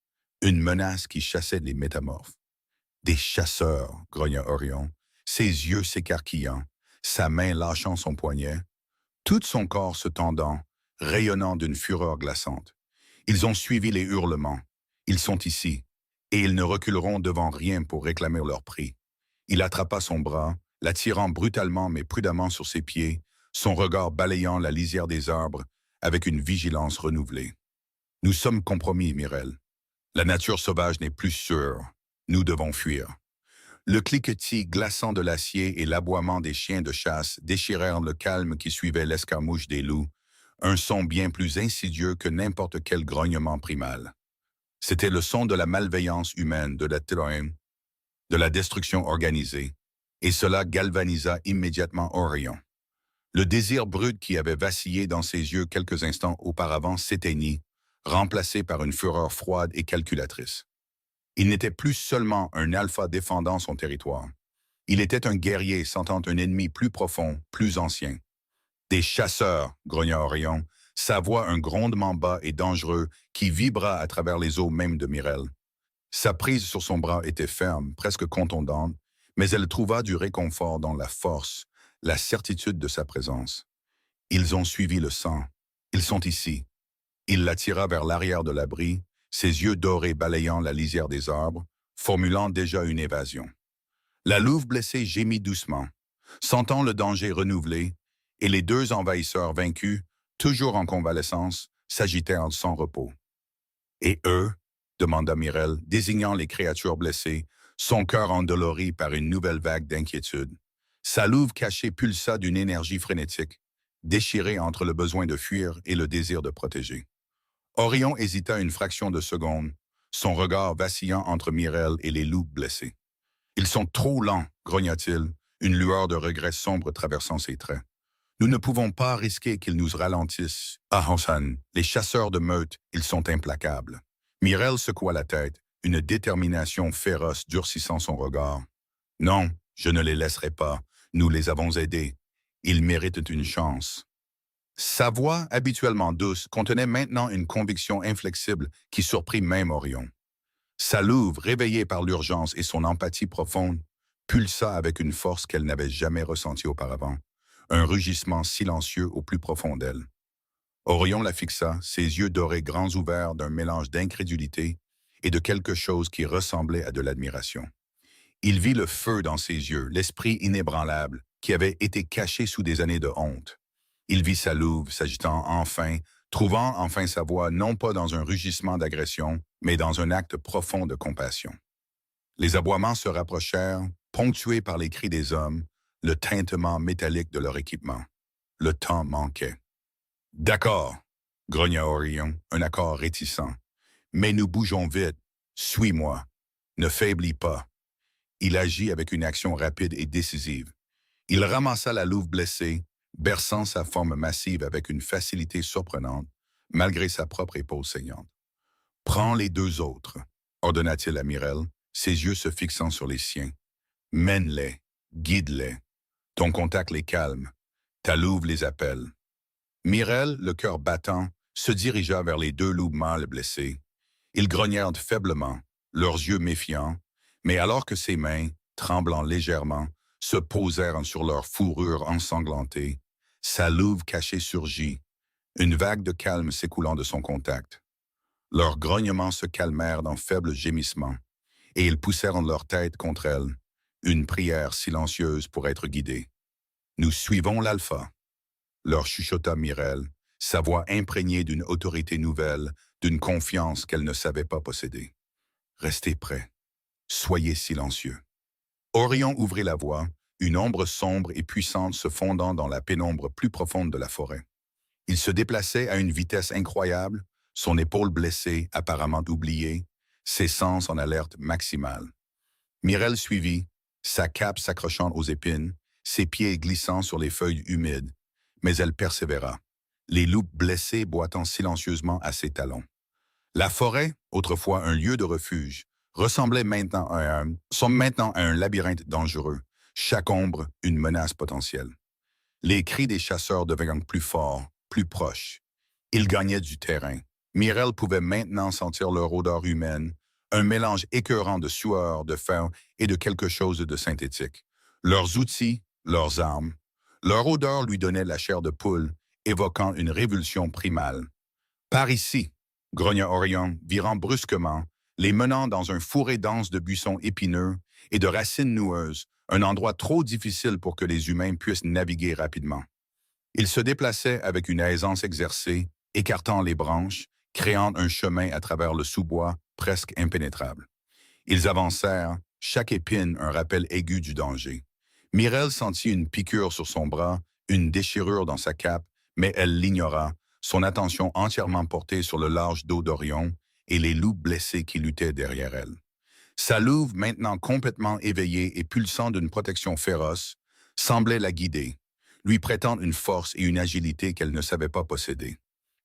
une menace qui chassait les métamorphes. « Des chasseurs », grogna Orion, ses yeux s'écarquillant, sa main lâchant son poignet, tout son corps se tendant, rayonnant d'une fureur glaçante. Ils ont suivi les hurlements. Ils sont ici, et ils ne reculeront devant rien pour réclamer leur prix. Il attrapa son bras, l'attirant brutalement mais prudemment sur ses pieds, son regard balayant la lisière des arbres avec une vigilance renouvelée. « Nous sommes compromis, Mireille. La nature sauvage n'est plus sûre. Nous devons fuir. » Le cliquetis glaçant de l'acier et l'aboiement des chiens de chasse déchirèrent le calme qui suivait l'escarmouche des loups, un son bien plus insidieux que n'importe quel grognement primal. C'était le son de la malveillance humaine, de la tyrannie, de la destruction organisée, et cela galvanisa immédiatement Orion. Le désir brut qui avait vacillé dans ses yeux quelques instants auparavant s'éteignit, remplacé par une fureur froide et calculatrice. Il n'était plus seulement un alpha défendant son territoire. Il était un guerrier sentant un ennemi plus profond, plus ancien. « Des chasseurs », grogna Orion, sa voix un grondement bas et dangereux qui vibra à travers les os même de Mireille. Sa prise sur son bras était ferme, presque contondante, mais elle trouva du réconfort dans la force, la certitude de sa présence. Ils ont suivi le sang. Ils sont ici. Il l'attira vers l'arrière de l'abri, ses yeux dorés balayant la lisière des arbres, formulant déjà une évasion. La louve blessée gémit doucement, sentant le danger renouvelé, et les deux envahisseurs vaincus, toujours en convalescence, s'agitèrent sans repos. « Et eux ?» demanda Mireille, désignant les créatures blessées, son cœur endolori par une nouvelle vague d'inquiétude. Sa louve cachée pulsa d'une énergie frénétique, déchirée entre le besoin de fuir et le désir de protéger. Orion hésita une fraction de seconde, son regard vacillant entre Mirel et les loups blessés. Ils sont trop lents, grogna-t-il, une lueur de regret sombre traversant ses traits. Nous ne pouvons pas risquer qu'ils nous ralentissent. Ah, Hassan, les chasseurs de meute, ils sont implacables. Mirel secoua la tête, une détermination féroce durcissant son regard. Non, je ne les laisserai pas. Nous les avons aidés. Ils méritent une chance. Sa voix, habituellement douce, contenait maintenant une conviction inflexible qui surprit même Orion. Sa louve, réveillée par l'urgence et son empathie profonde, pulsa avec une force qu'elle n'avait jamais ressentie auparavant, un rugissement silencieux au plus profond d'elle. Orion la fixa, ses yeux dorés grands ouverts d'un mélange d'incrédulité et de quelque chose qui ressemblait à de l'admiration. Il vit le feu dans ses yeux, l'esprit inébranlable, qui avait été caché sous des années de honte. Il vit sa louve s'agitant enfin, trouvant enfin sa voix non pas dans un rugissement d'agression, mais dans un acte profond de compassion. Les aboiements se rapprochèrent, ponctués par les cris des hommes, le tintement métallique de leur équipement. Le temps manquait. « D'accord, » grogna Orion, un accord réticent. « Mais nous bougeons vite. Suis-moi. Ne faiblis pas. » Il agit avec une action rapide et décisive. Il ramassa la louve blessée, berçant sa forme massive avec une facilité surprenante, malgré sa propre épaule saignante. « Prends les deux autres, » ordonna-t-il à Mirel, ses yeux se fixant sur les siens. « Mène-les, guide-les. Ton contact les calme. Ta louve les appelle. » Mirel, le cœur battant, se dirigea vers les deux loups mâles blessés. Ils grognèrent faiblement, leurs yeux méfiants, mais alors que ses mains, tremblant légèrement, se posèrent sur leur fourrure ensanglantée, sa louve cachée surgit, une vague de calme s'écoulant de son contact. Leurs grognements se calmèrent dans faibles gémissements, et ils poussèrent leur tête contre elle, une prière silencieuse pour être guidés. « Nous suivons l'alpha », leur chuchota Mirel, sa voix imprégnée d'une autorité nouvelle, d'une confiance qu'elle ne savait pas posséder. « Restez prêts. Soyez silencieux. » Orion ouvrit la voie, une ombre sombre et puissante se fondant dans la pénombre plus profonde de la forêt. Il se déplaçait à une vitesse incroyable, son épaule blessée, apparemment oubliée, ses sens en alerte maximale. Mirel suivit, sa cape s'accrochant aux épines, ses pieds glissant sur les feuilles humides, mais elle persévéra, les loups blessés boitant silencieusement à ses talons. La forêt, autrefois un lieu de refuge, ressemblait maintenant à un labyrinthe dangereux, chaque ombre une menace potentielle. Les cris des chasseurs devenaient plus forts, plus proches. Ils gagnaient du terrain. Mirel pouvait maintenant sentir leur odeur humaine, un mélange écœurant de sueur, de fer et de quelque chose de synthétique. Leurs outils, leurs armes, leur odeur lui donnait la chair de poule, évoquant une révulsion primale. « Par ici !» grogna Orion, virant brusquement, les menant dans un fourré dense de buissons épineux et de racines noueuses, un endroit trop difficile pour que les humains puissent naviguer rapidement. Ils se déplaçaient avec une aisance exercée, écartant les branches, créant un chemin à travers le sous-bois presque impénétrable. Ils avancèrent, chaque épine un rappel aigu du danger. Mirel sentit une piqûre sur son bras, une déchirure dans sa cape, mais elle l'ignora, son attention entièrement portée sur le large dos d'Orion et les loups blessés qui luttaient derrière elle. Sa louve, maintenant complètement éveillée et pulsant d'une protection féroce, semblait la guider, lui prêtant une force et une agilité qu'elle ne savait pas posséder.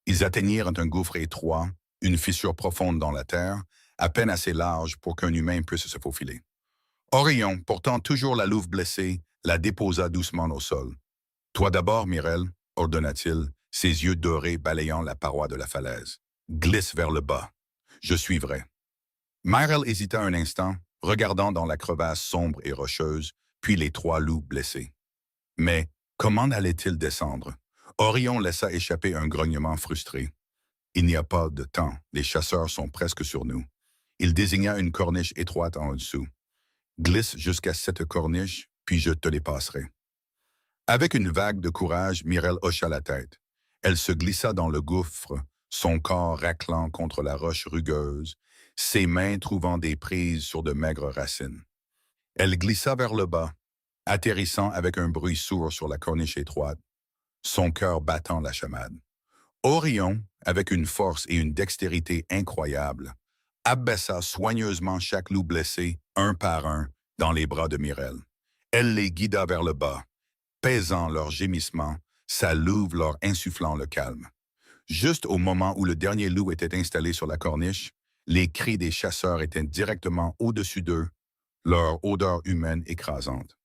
Ils atteignirent un gouffre étroit, une fissure profonde dans la terre, à peine assez large pour qu'un humain puisse se faufiler. Orion, portant toujours la louve blessée, la déposa doucement au sol. « Toi d'abord, Mirel, » ordonna-t-il, ses yeux dorés balayant la paroi de la falaise. « Glisse vers le bas. Je suivrai. » Mirel hésita un instant, regardant dans la crevasse sombre et rocheuse, puis les trois loups blessés. Mais comment allait-il descendre? Orion laissa échapper un grognement frustré. « Il n'y a pas de temps, les chasseurs sont presque sur nous. » Il désigna une corniche étroite en dessous. « Glisse jusqu'à cette corniche, puis je te les passerai. » Avec une vague de courage, Mirel hocha la tête. Elle se glissa dans le gouffre, son corps raclant contre la roche rugueuse, ses mains trouvant des prises sur de maigres racines. Elle glissa vers le bas, atterrissant avec un bruit sourd sur la corniche étroite, son cœur battant la chamade. Orion, avec une force et une dextérité incroyables, abaissa soigneusement chaque loup blessé, un par un, dans les bras de Mireille. Elle les guida vers le bas, pesant leurs gémissements, sa louve leur insufflant le calme. Juste au moment où le dernier loup était installé sur la corniche, les cris des chasseurs étaient directement au-dessus d'eux, leur odeur humaine écrasante.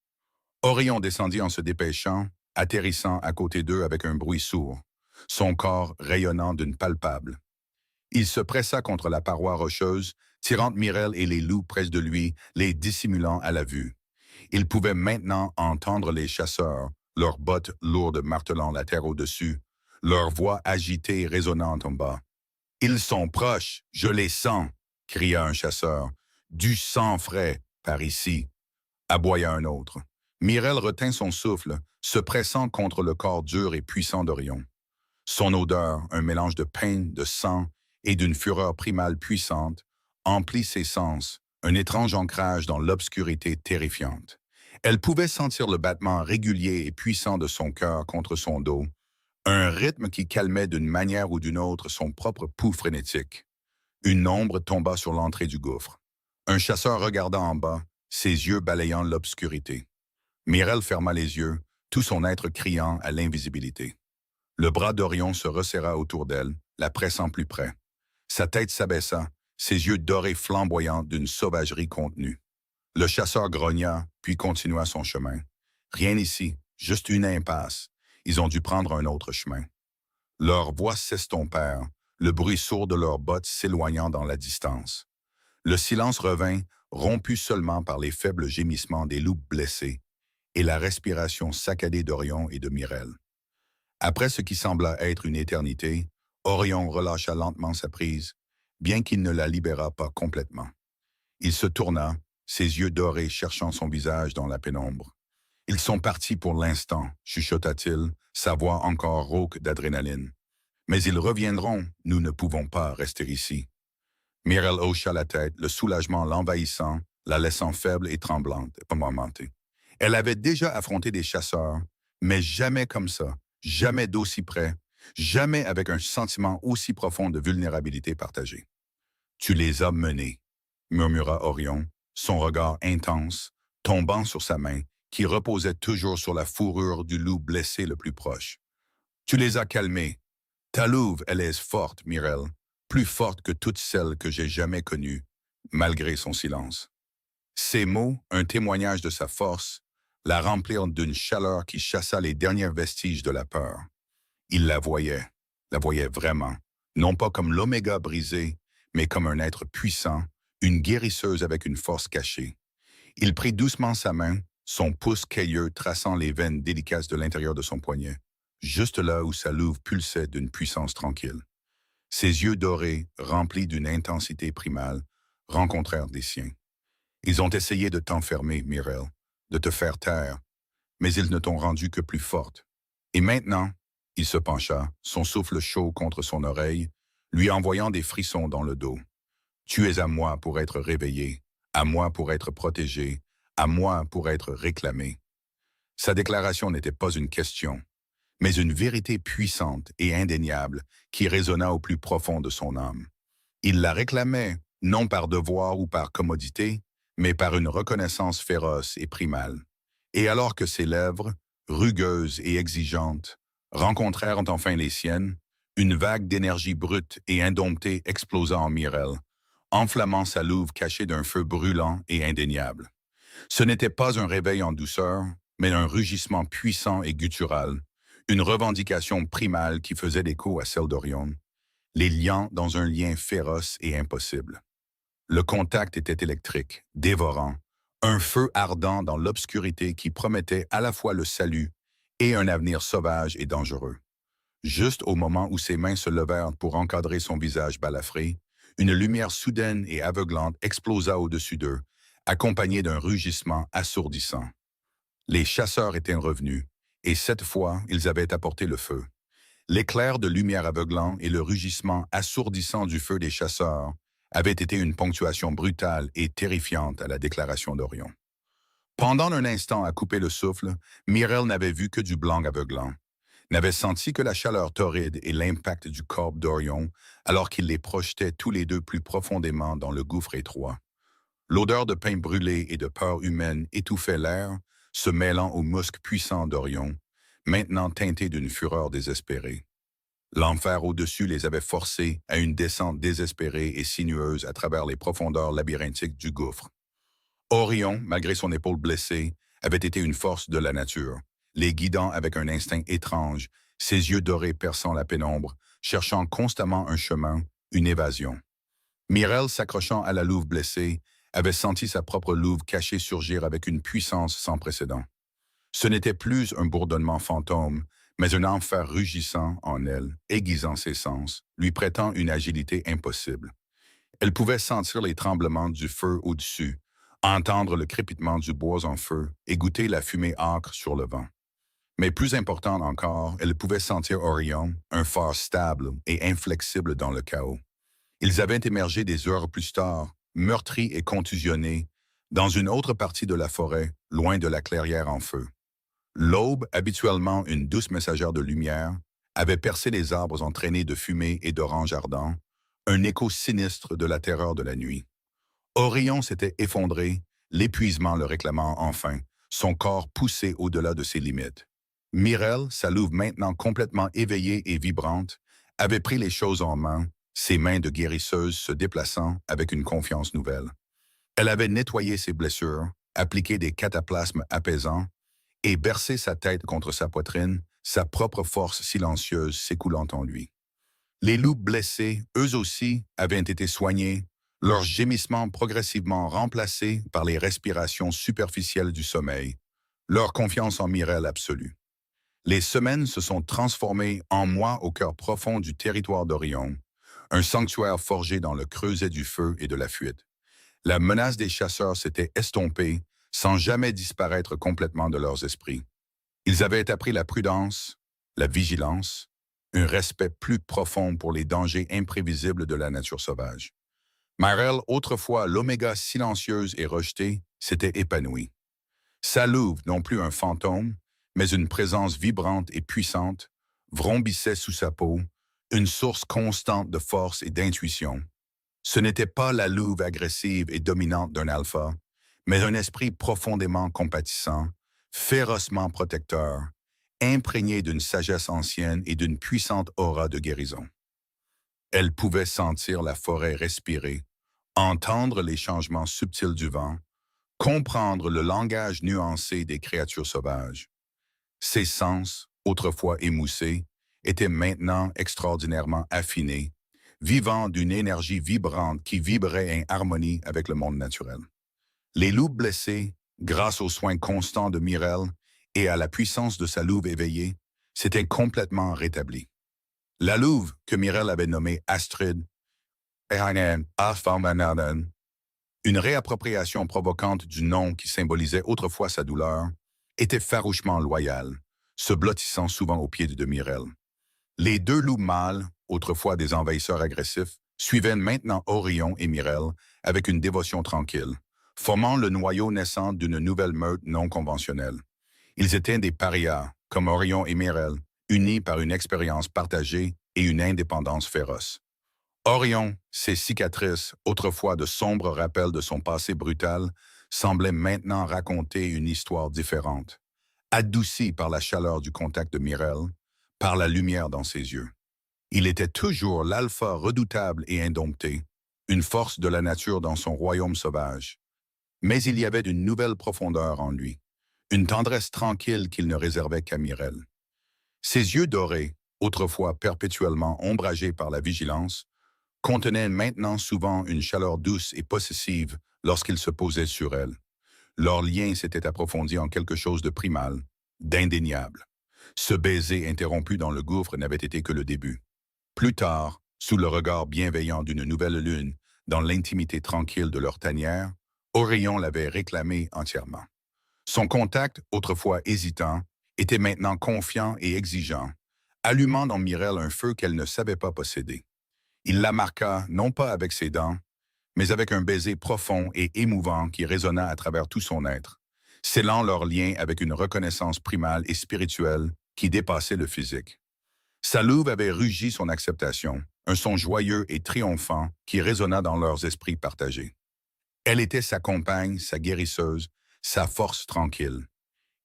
Orion descendit en se dépêchant, atterrissant à côté d'eux avec un bruit sourd, son corps rayonnant d'une palpable. Il se pressa contre la paroi rocheuse, tirant Mireille et les loups près de lui, les dissimulant à la vue. Il pouvait maintenant entendre les chasseurs, leurs bottes lourdes martelant la terre au-dessus, leurs voix agitées résonnant en bas. « Ils sont proches, je les sens !» cria un chasseur. « Du sang frais, par ici !» aboya un autre. Mireille retint son souffle, se pressant contre le corps dur et puissant d'Orion. Son odeur, un mélange de pain, de sang et d'une fureur primale puissante, emplit ses sens, un étrange ancrage dans l'obscurité terrifiante. Elle pouvait sentir le battement régulier et puissant de son cœur contre son dos, un rythme qui calmait d'une manière ou d'une autre son propre pouls frénétique. Une ombre tomba sur l'entrée du gouffre. Un chasseur regarda en bas, ses yeux balayant l'obscurité. Mireille ferma les yeux, tout son être criant à l'invisibilité. Le bras d'Orion se resserra autour d'elle, la pressant plus près. Sa tête s'abaissa, ses yeux dorés flamboyants d'une sauvagerie contenue. Le chasseur grogna, puis continua son chemin. Rien ici, juste une impasse. Ils ont dû prendre un autre chemin. Leurs voix s'estompèrent, le bruit sourd de leurs bottes s'éloignant dans la distance. Le silence revint, rompu seulement par les faibles gémissements des loups blessés et la respiration saccadée d'Orion et de Mireille. Après ce qui sembla être une éternité, Orion relâcha lentement sa prise, bien qu'il ne la libérât pas complètement. Il se tourna, ses yeux dorés cherchant son visage dans la pénombre. « Ils sont partis pour l'instant, chuchota-t-il, sa voix encore rauque d'adrénaline. Mais ils reviendront, nous ne pouvons pas rester ici. » Mireille hocha la tête, le soulagement l'envahissant, la laissant faible et tremblante, mouvementée. Elle avait déjà affronté des chasseurs, mais jamais comme ça, jamais d'aussi près, jamais avec un sentiment aussi profond de vulnérabilité partagée. « Tu les as menés », murmura Orion, son regard intense, tombant sur sa main, qui reposait toujours sur la fourrure du loup blessé le plus proche. « Tu les as calmés. Ta louve, elle est forte, Mireille, plus forte que toutes celles que j'ai jamais connues, malgré son silence. » Ces mots, un témoignage de sa force, la remplirent d'une chaleur qui chassa les derniers vestiges de la peur. Il la voyait vraiment, non pas comme l'oméga brisé, mais comme un être puissant, une guérisseuse avec une force cachée. Il prit doucement sa main, son pouce cailleux traçant les veines délicates de l'intérieur de son poignet, juste là où sa louve pulsait d'une puissance tranquille. Ses yeux dorés, remplis d'une intensité primale, rencontrèrent les siens. Ils ont essayé de t'enfermer, Mireille, de te faire taire, mais ils ne t'ont rendu que plus forte. Et maintenant, il se pencha, son souffle chaud contre son oreille, lui envoyant des frissons dans le dos. Tu es à moi pour être réveillé, à moi pour être protégé, à moi pour être réclamé. Sa déclaration n'était pas une question, mais une vérité puissante et indéniable qui résonna au plus profond de son âme. Il la réclamait, non par devoir ou par commodité, mais par une reconnaissance féroce et primale. Et alors que ses lèvres, rugueuses et exigeantes, rencontrèrent enfin les siennes, une vague d'énergie brute et indomptée explosa en Mireille, enflammant sa louve cachée d'un feu brûlant et indéniable. Ce n'était pas un réveil en douceur, mais un rugissement puissant et guttural, une revendication primale qui faisait écho à celle d'Orion, les liant dans un lien féroce et impossible. Le contact était électrique, dévorant, un feu ardent dans l'obscurité qui promettait à la fois le salut et un avenir sauvage et dangereux. Juste au moment où ses mains se levèrent pour encadrer son visage balafré, une lumière soudaine et aveuglante explosa au-dessus d'eux, accompagnée d'un rugissement assourdissant. Les chasseurs étaient revenus, et cette fois, ils avaient apporté le feu. L'éclair de lumière aveuglant et le rugissement assourdissant du feu des chasseurs avait été une ponctuation brutale et terrifiante à la déclaration d'Orion. Pendant un instant à couper le souffle, Mirel n'avait vu que du blanc aveuglant, n'avait senti que la chaleur torride et l'impact du corps d'Orion alors qu'il les projetait tous les deux plus profondément dans le gouffre étroit. L'odeur de pain brûlé et de peur humaine étouffait l'air, se mêlant au muscle puissant d'Orion, maintenant teinté d'une fureur désespérée. L'enfer au-dessus les avait forcés à une descente désespérée et sinueuse à travers les profondeurs labyrinthiques du gouffre. Orion, malgré son épaule blessée, avait été une force de la nature, les guidant avec un instinct étrange, ses yeux dorés perçant la pénombre, cherchant constamment un chemin, une évasion. Mirel, s'accrochant à la louve blessée, avait senti sa propre louve cachée surgir avec une puissance sans précédent. Ce n'était plus un bourdonnement fantôme, mais un enfer rugissant en elle, aiguisant ses sens, lui prêtant une agilité impossible. Elle pouvait sentir les tremblements du feu au-dessus, entendre le crépitement du bois en feu et goûter la fumée âcre sur le vent. Mais plus important encore, elle pouvait sentir Orion, un phare stable et inflexible dans le chaos. Ils avaient émergé des heures plus tard, meurtris et contusionnés, dans une autre partie de la forêt, loin de la clairière en feu. L'aube, habituellement une douce messagère de lumière, avait percé les arbres entraînés de fumée et d'oranges ardents, un écho sinistre de la terreur de la nuit. Orion s'était effondré, l'épuisement le réclamant enfin, son corps poussé au-delà de ses limites. Mirel, sa louve maintenant complètement éveillée et vibrante, avait pris les choses en main, ses mains de guérisseuse se déplaçant avec une confiance nouvelle. Elle avait nettoyé ses blessures, appliqué des cataplasmes apaisants, et bercé sa tête contre sa poitrine, sa propre force silencieuse s'écoulant en lui. Les loups blessés, eux aussi, avaient été soignés, leurs gémissements progressivement remplacés par les respirations superficielles du sommeil, leur confiance en Mirel absolue. Les semaines se sont transformées en mois au cœur profond du territoire d'Orion, un sanctuaire forgé dans le creuset du feu et de la fuite. La menace des chasseurs s'était estompée sans jamais disparaître complètement de leurs esprits. Ils avaient appris la prudence, la vigilance, un respect plus profond pour les dangers imprévisibles de la nature sauvage. Mirel, autrefois l'oméga silencieuse et rejetée, s'était épanouie. Sa louve, non plus un fantôme, mais une présence vibrante et puissante, vrombissait sous sa peau, une source constante de force et d'intuition. Ce n'était pas la louve agressive et dominante d'un alpha, mais un esprit profondément compatissant, férocement protecteur, imprégné d'une sagesse ancienne et d'une puissante aura de guérison. Elle pouvait sentir la forêt respirer, entendre les changements subtils du vent, comprendre le langage nuancé des créatures sauvages. Ses sens, autrefois émoussés, étaient maintenant extraordinairement affinés, vivant d'une énergie vibrante qui vibrait en harmonie avec le monde naturel. Les loups blessés, grâce aux soins constants de Mirel et à la puissance de sa louve éveillée, s'étaient complètement rétablis. La louve, que Mirel avait nommée Astrid, une réappropriation provocante du nom qui symbolisait autrefois sa douleur, était farouchement loyale, se blottissant souvent aux pieds de Mirel. Les deux loups mâles, autrefois des envahisseurs agressifs, suivaient maintenant Orion et Mirel avec une dévotion tranquille, formant le noyau naissant d'une nouvelle meute non conventionnelle. Ils étaient des parias, comme Orion et Mirel, unis par une expérience partagée et une indépendance féroce. Orion, ses cicatrices, autrefois de sombres rappels de son passé brutal, semblaient maintenant raconter une histoire différente, adoucie par la chaleur du contact de Mirel, par la lumière dans ses yeux. Il était toujours l'alpha redoutable et indompté, une force de la nature dans son royaume sauvage. Mais il y avait une nouvelle profondeur en lui, une tendresse tranquille qu'il ne réservait qu'à Mirel. Ses yeux dorés, autrefois perpétuellement ombragés par la vigilance, contenaient maintenant souvent une chaleur douce et possessive lorsqu'il se posait sur elle. Leur lien s'était approfondi en quelque chose de primal, d'indéniable. Ce baiser interrompu dans le gouffre n'avait été que le début. Plus tard, sous le regard bienveillant d'une nouvelle lune, dans l'intimité tranquille de leur tanière, Orion l'avait réclamé entièrement. Son contact, autrefois hésitant, était maintenant confiant et exigeant, allumant dans Mirel un feu qu'elle ne savait pas posséder. Il la marqua non pas avec ses dents, mais avec un baiser profond et émouvant qui résonna à travers tout son être, scellant leur lien avec une reconnaissance primale et spirituelle qui dépassait le physique. Sa louve avait rugi son acceptation, un son joyeux et triomphant qui résonna dans leurs esprits partagés. Elle était sa compagne, sa guérisseuse, sa force tranquille.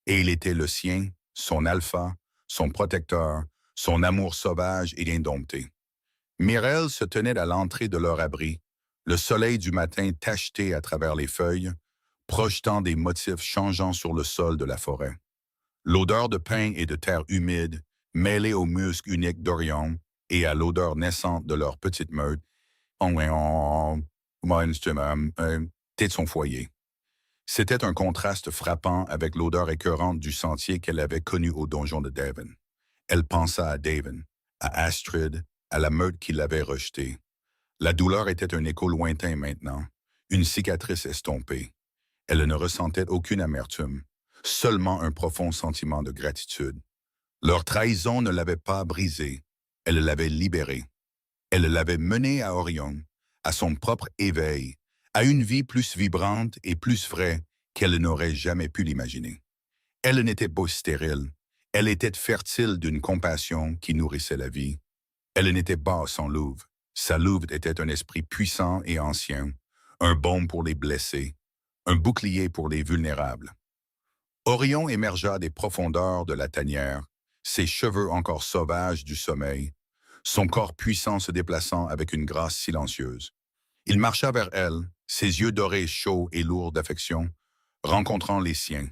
Et il était le sien, son alpha, son protecteur, son amour sauvage et indompté. Mireille se tenait à l'entrée de leur abri, le soleil du matin tacheté à travers les feuilles, projetant des motifs changeants sur le sol de la forêt. L'odeur de pin et de terre humide, mêlée au musc unique d'Orion et à l'odeur naissante de leur petite meute, était de son foyer. C'était un contraste frappant avec l'odeur écœurante du sentier qu'elle avait connu au donjon de Davin. Elle pensa à Davin, à Astrid, à la meute qui l'avait rejetée. La douleur était un écho lointain maintenant, une cicatrice estompée. Elle ne ressentait aucune amertume, seulement un profond sentiment de gratitude. Leur trahison ne l'avait pas brisée, elle l'avait libérée. Elle l'avait menée à Orion, à son propre éveil, à une vie plus vibrante et plus vraie qu'elle n'aurait jamais pu l'imaginer. Elle n'était pas stérile, elle était fertile d'une compassion qui nourrissait la vie. Elle n'était pas sans louve. Sa louve était un esprit puissant et ancien, un baume pour les blessés, un bouclier pour les vulnérables. Orion émergea des profondeurs de la tanière, ses cheveux encore sauvages du sommeil, son corps puissant se déplaçant avec une grâce silencieuse. Il marcha vers elle, ses yeux dorés chauds et lourds d'affection, rencontrant les siens.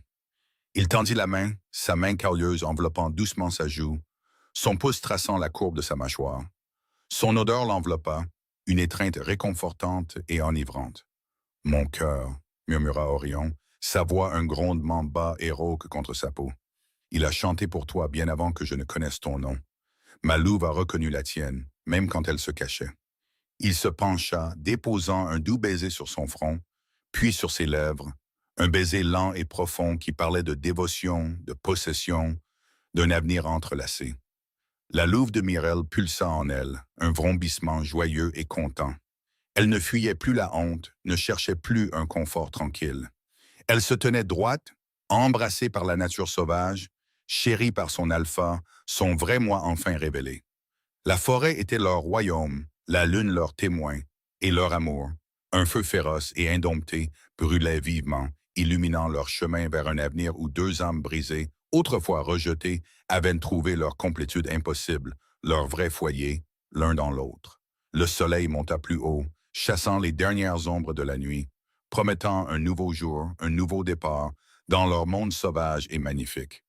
Il tendit la main, sa main calieuse enveloppant doucement sa joue, son pouce traçant la courbe de sa mâchoire. Son odeur l'enveloppa, une étreinte réconfortante et enivrante. « Mon cœur », murmura Orion, sa voix un grondement bas et rauque contre sa peau. « Il a chanté pour toi bien avant que je ne connaisse ton nom. Ma louve a reconnu la tienne, même quand elle se cachait. » Il se pencha, déposant un doux baiser sur son front, puis sur ses lèvres, un baiser lent et profond qui parlait de dévotion, de possession, d'un avenir entrelacé. La louve de Mireille pulsa en elle, un vrombissement joyeux et content. Elle ne fuyait plus la honte, ne cherchait plus un confort tranquille. Elle se tenait droite, embrassée par la nature sauvage, chérie par son alpha, son vrai moi enfin révélé. La forêt était leur royaume, la lune leur témoin, et leur amour, un feu féroce et indompté, brûlait vivement, illuminant leur chemin vers un avenir où deux âmes brisées, autrefois rejetées, avaient trouvé leur complétude impossible, leur vrai foyer, l'un dans l'autre. Le soleil monta plus haut, chassant les dernières ombres de la nuit, promettant un nouveau jour, un nouveau départ, dans leur monde sauvage et magnifique.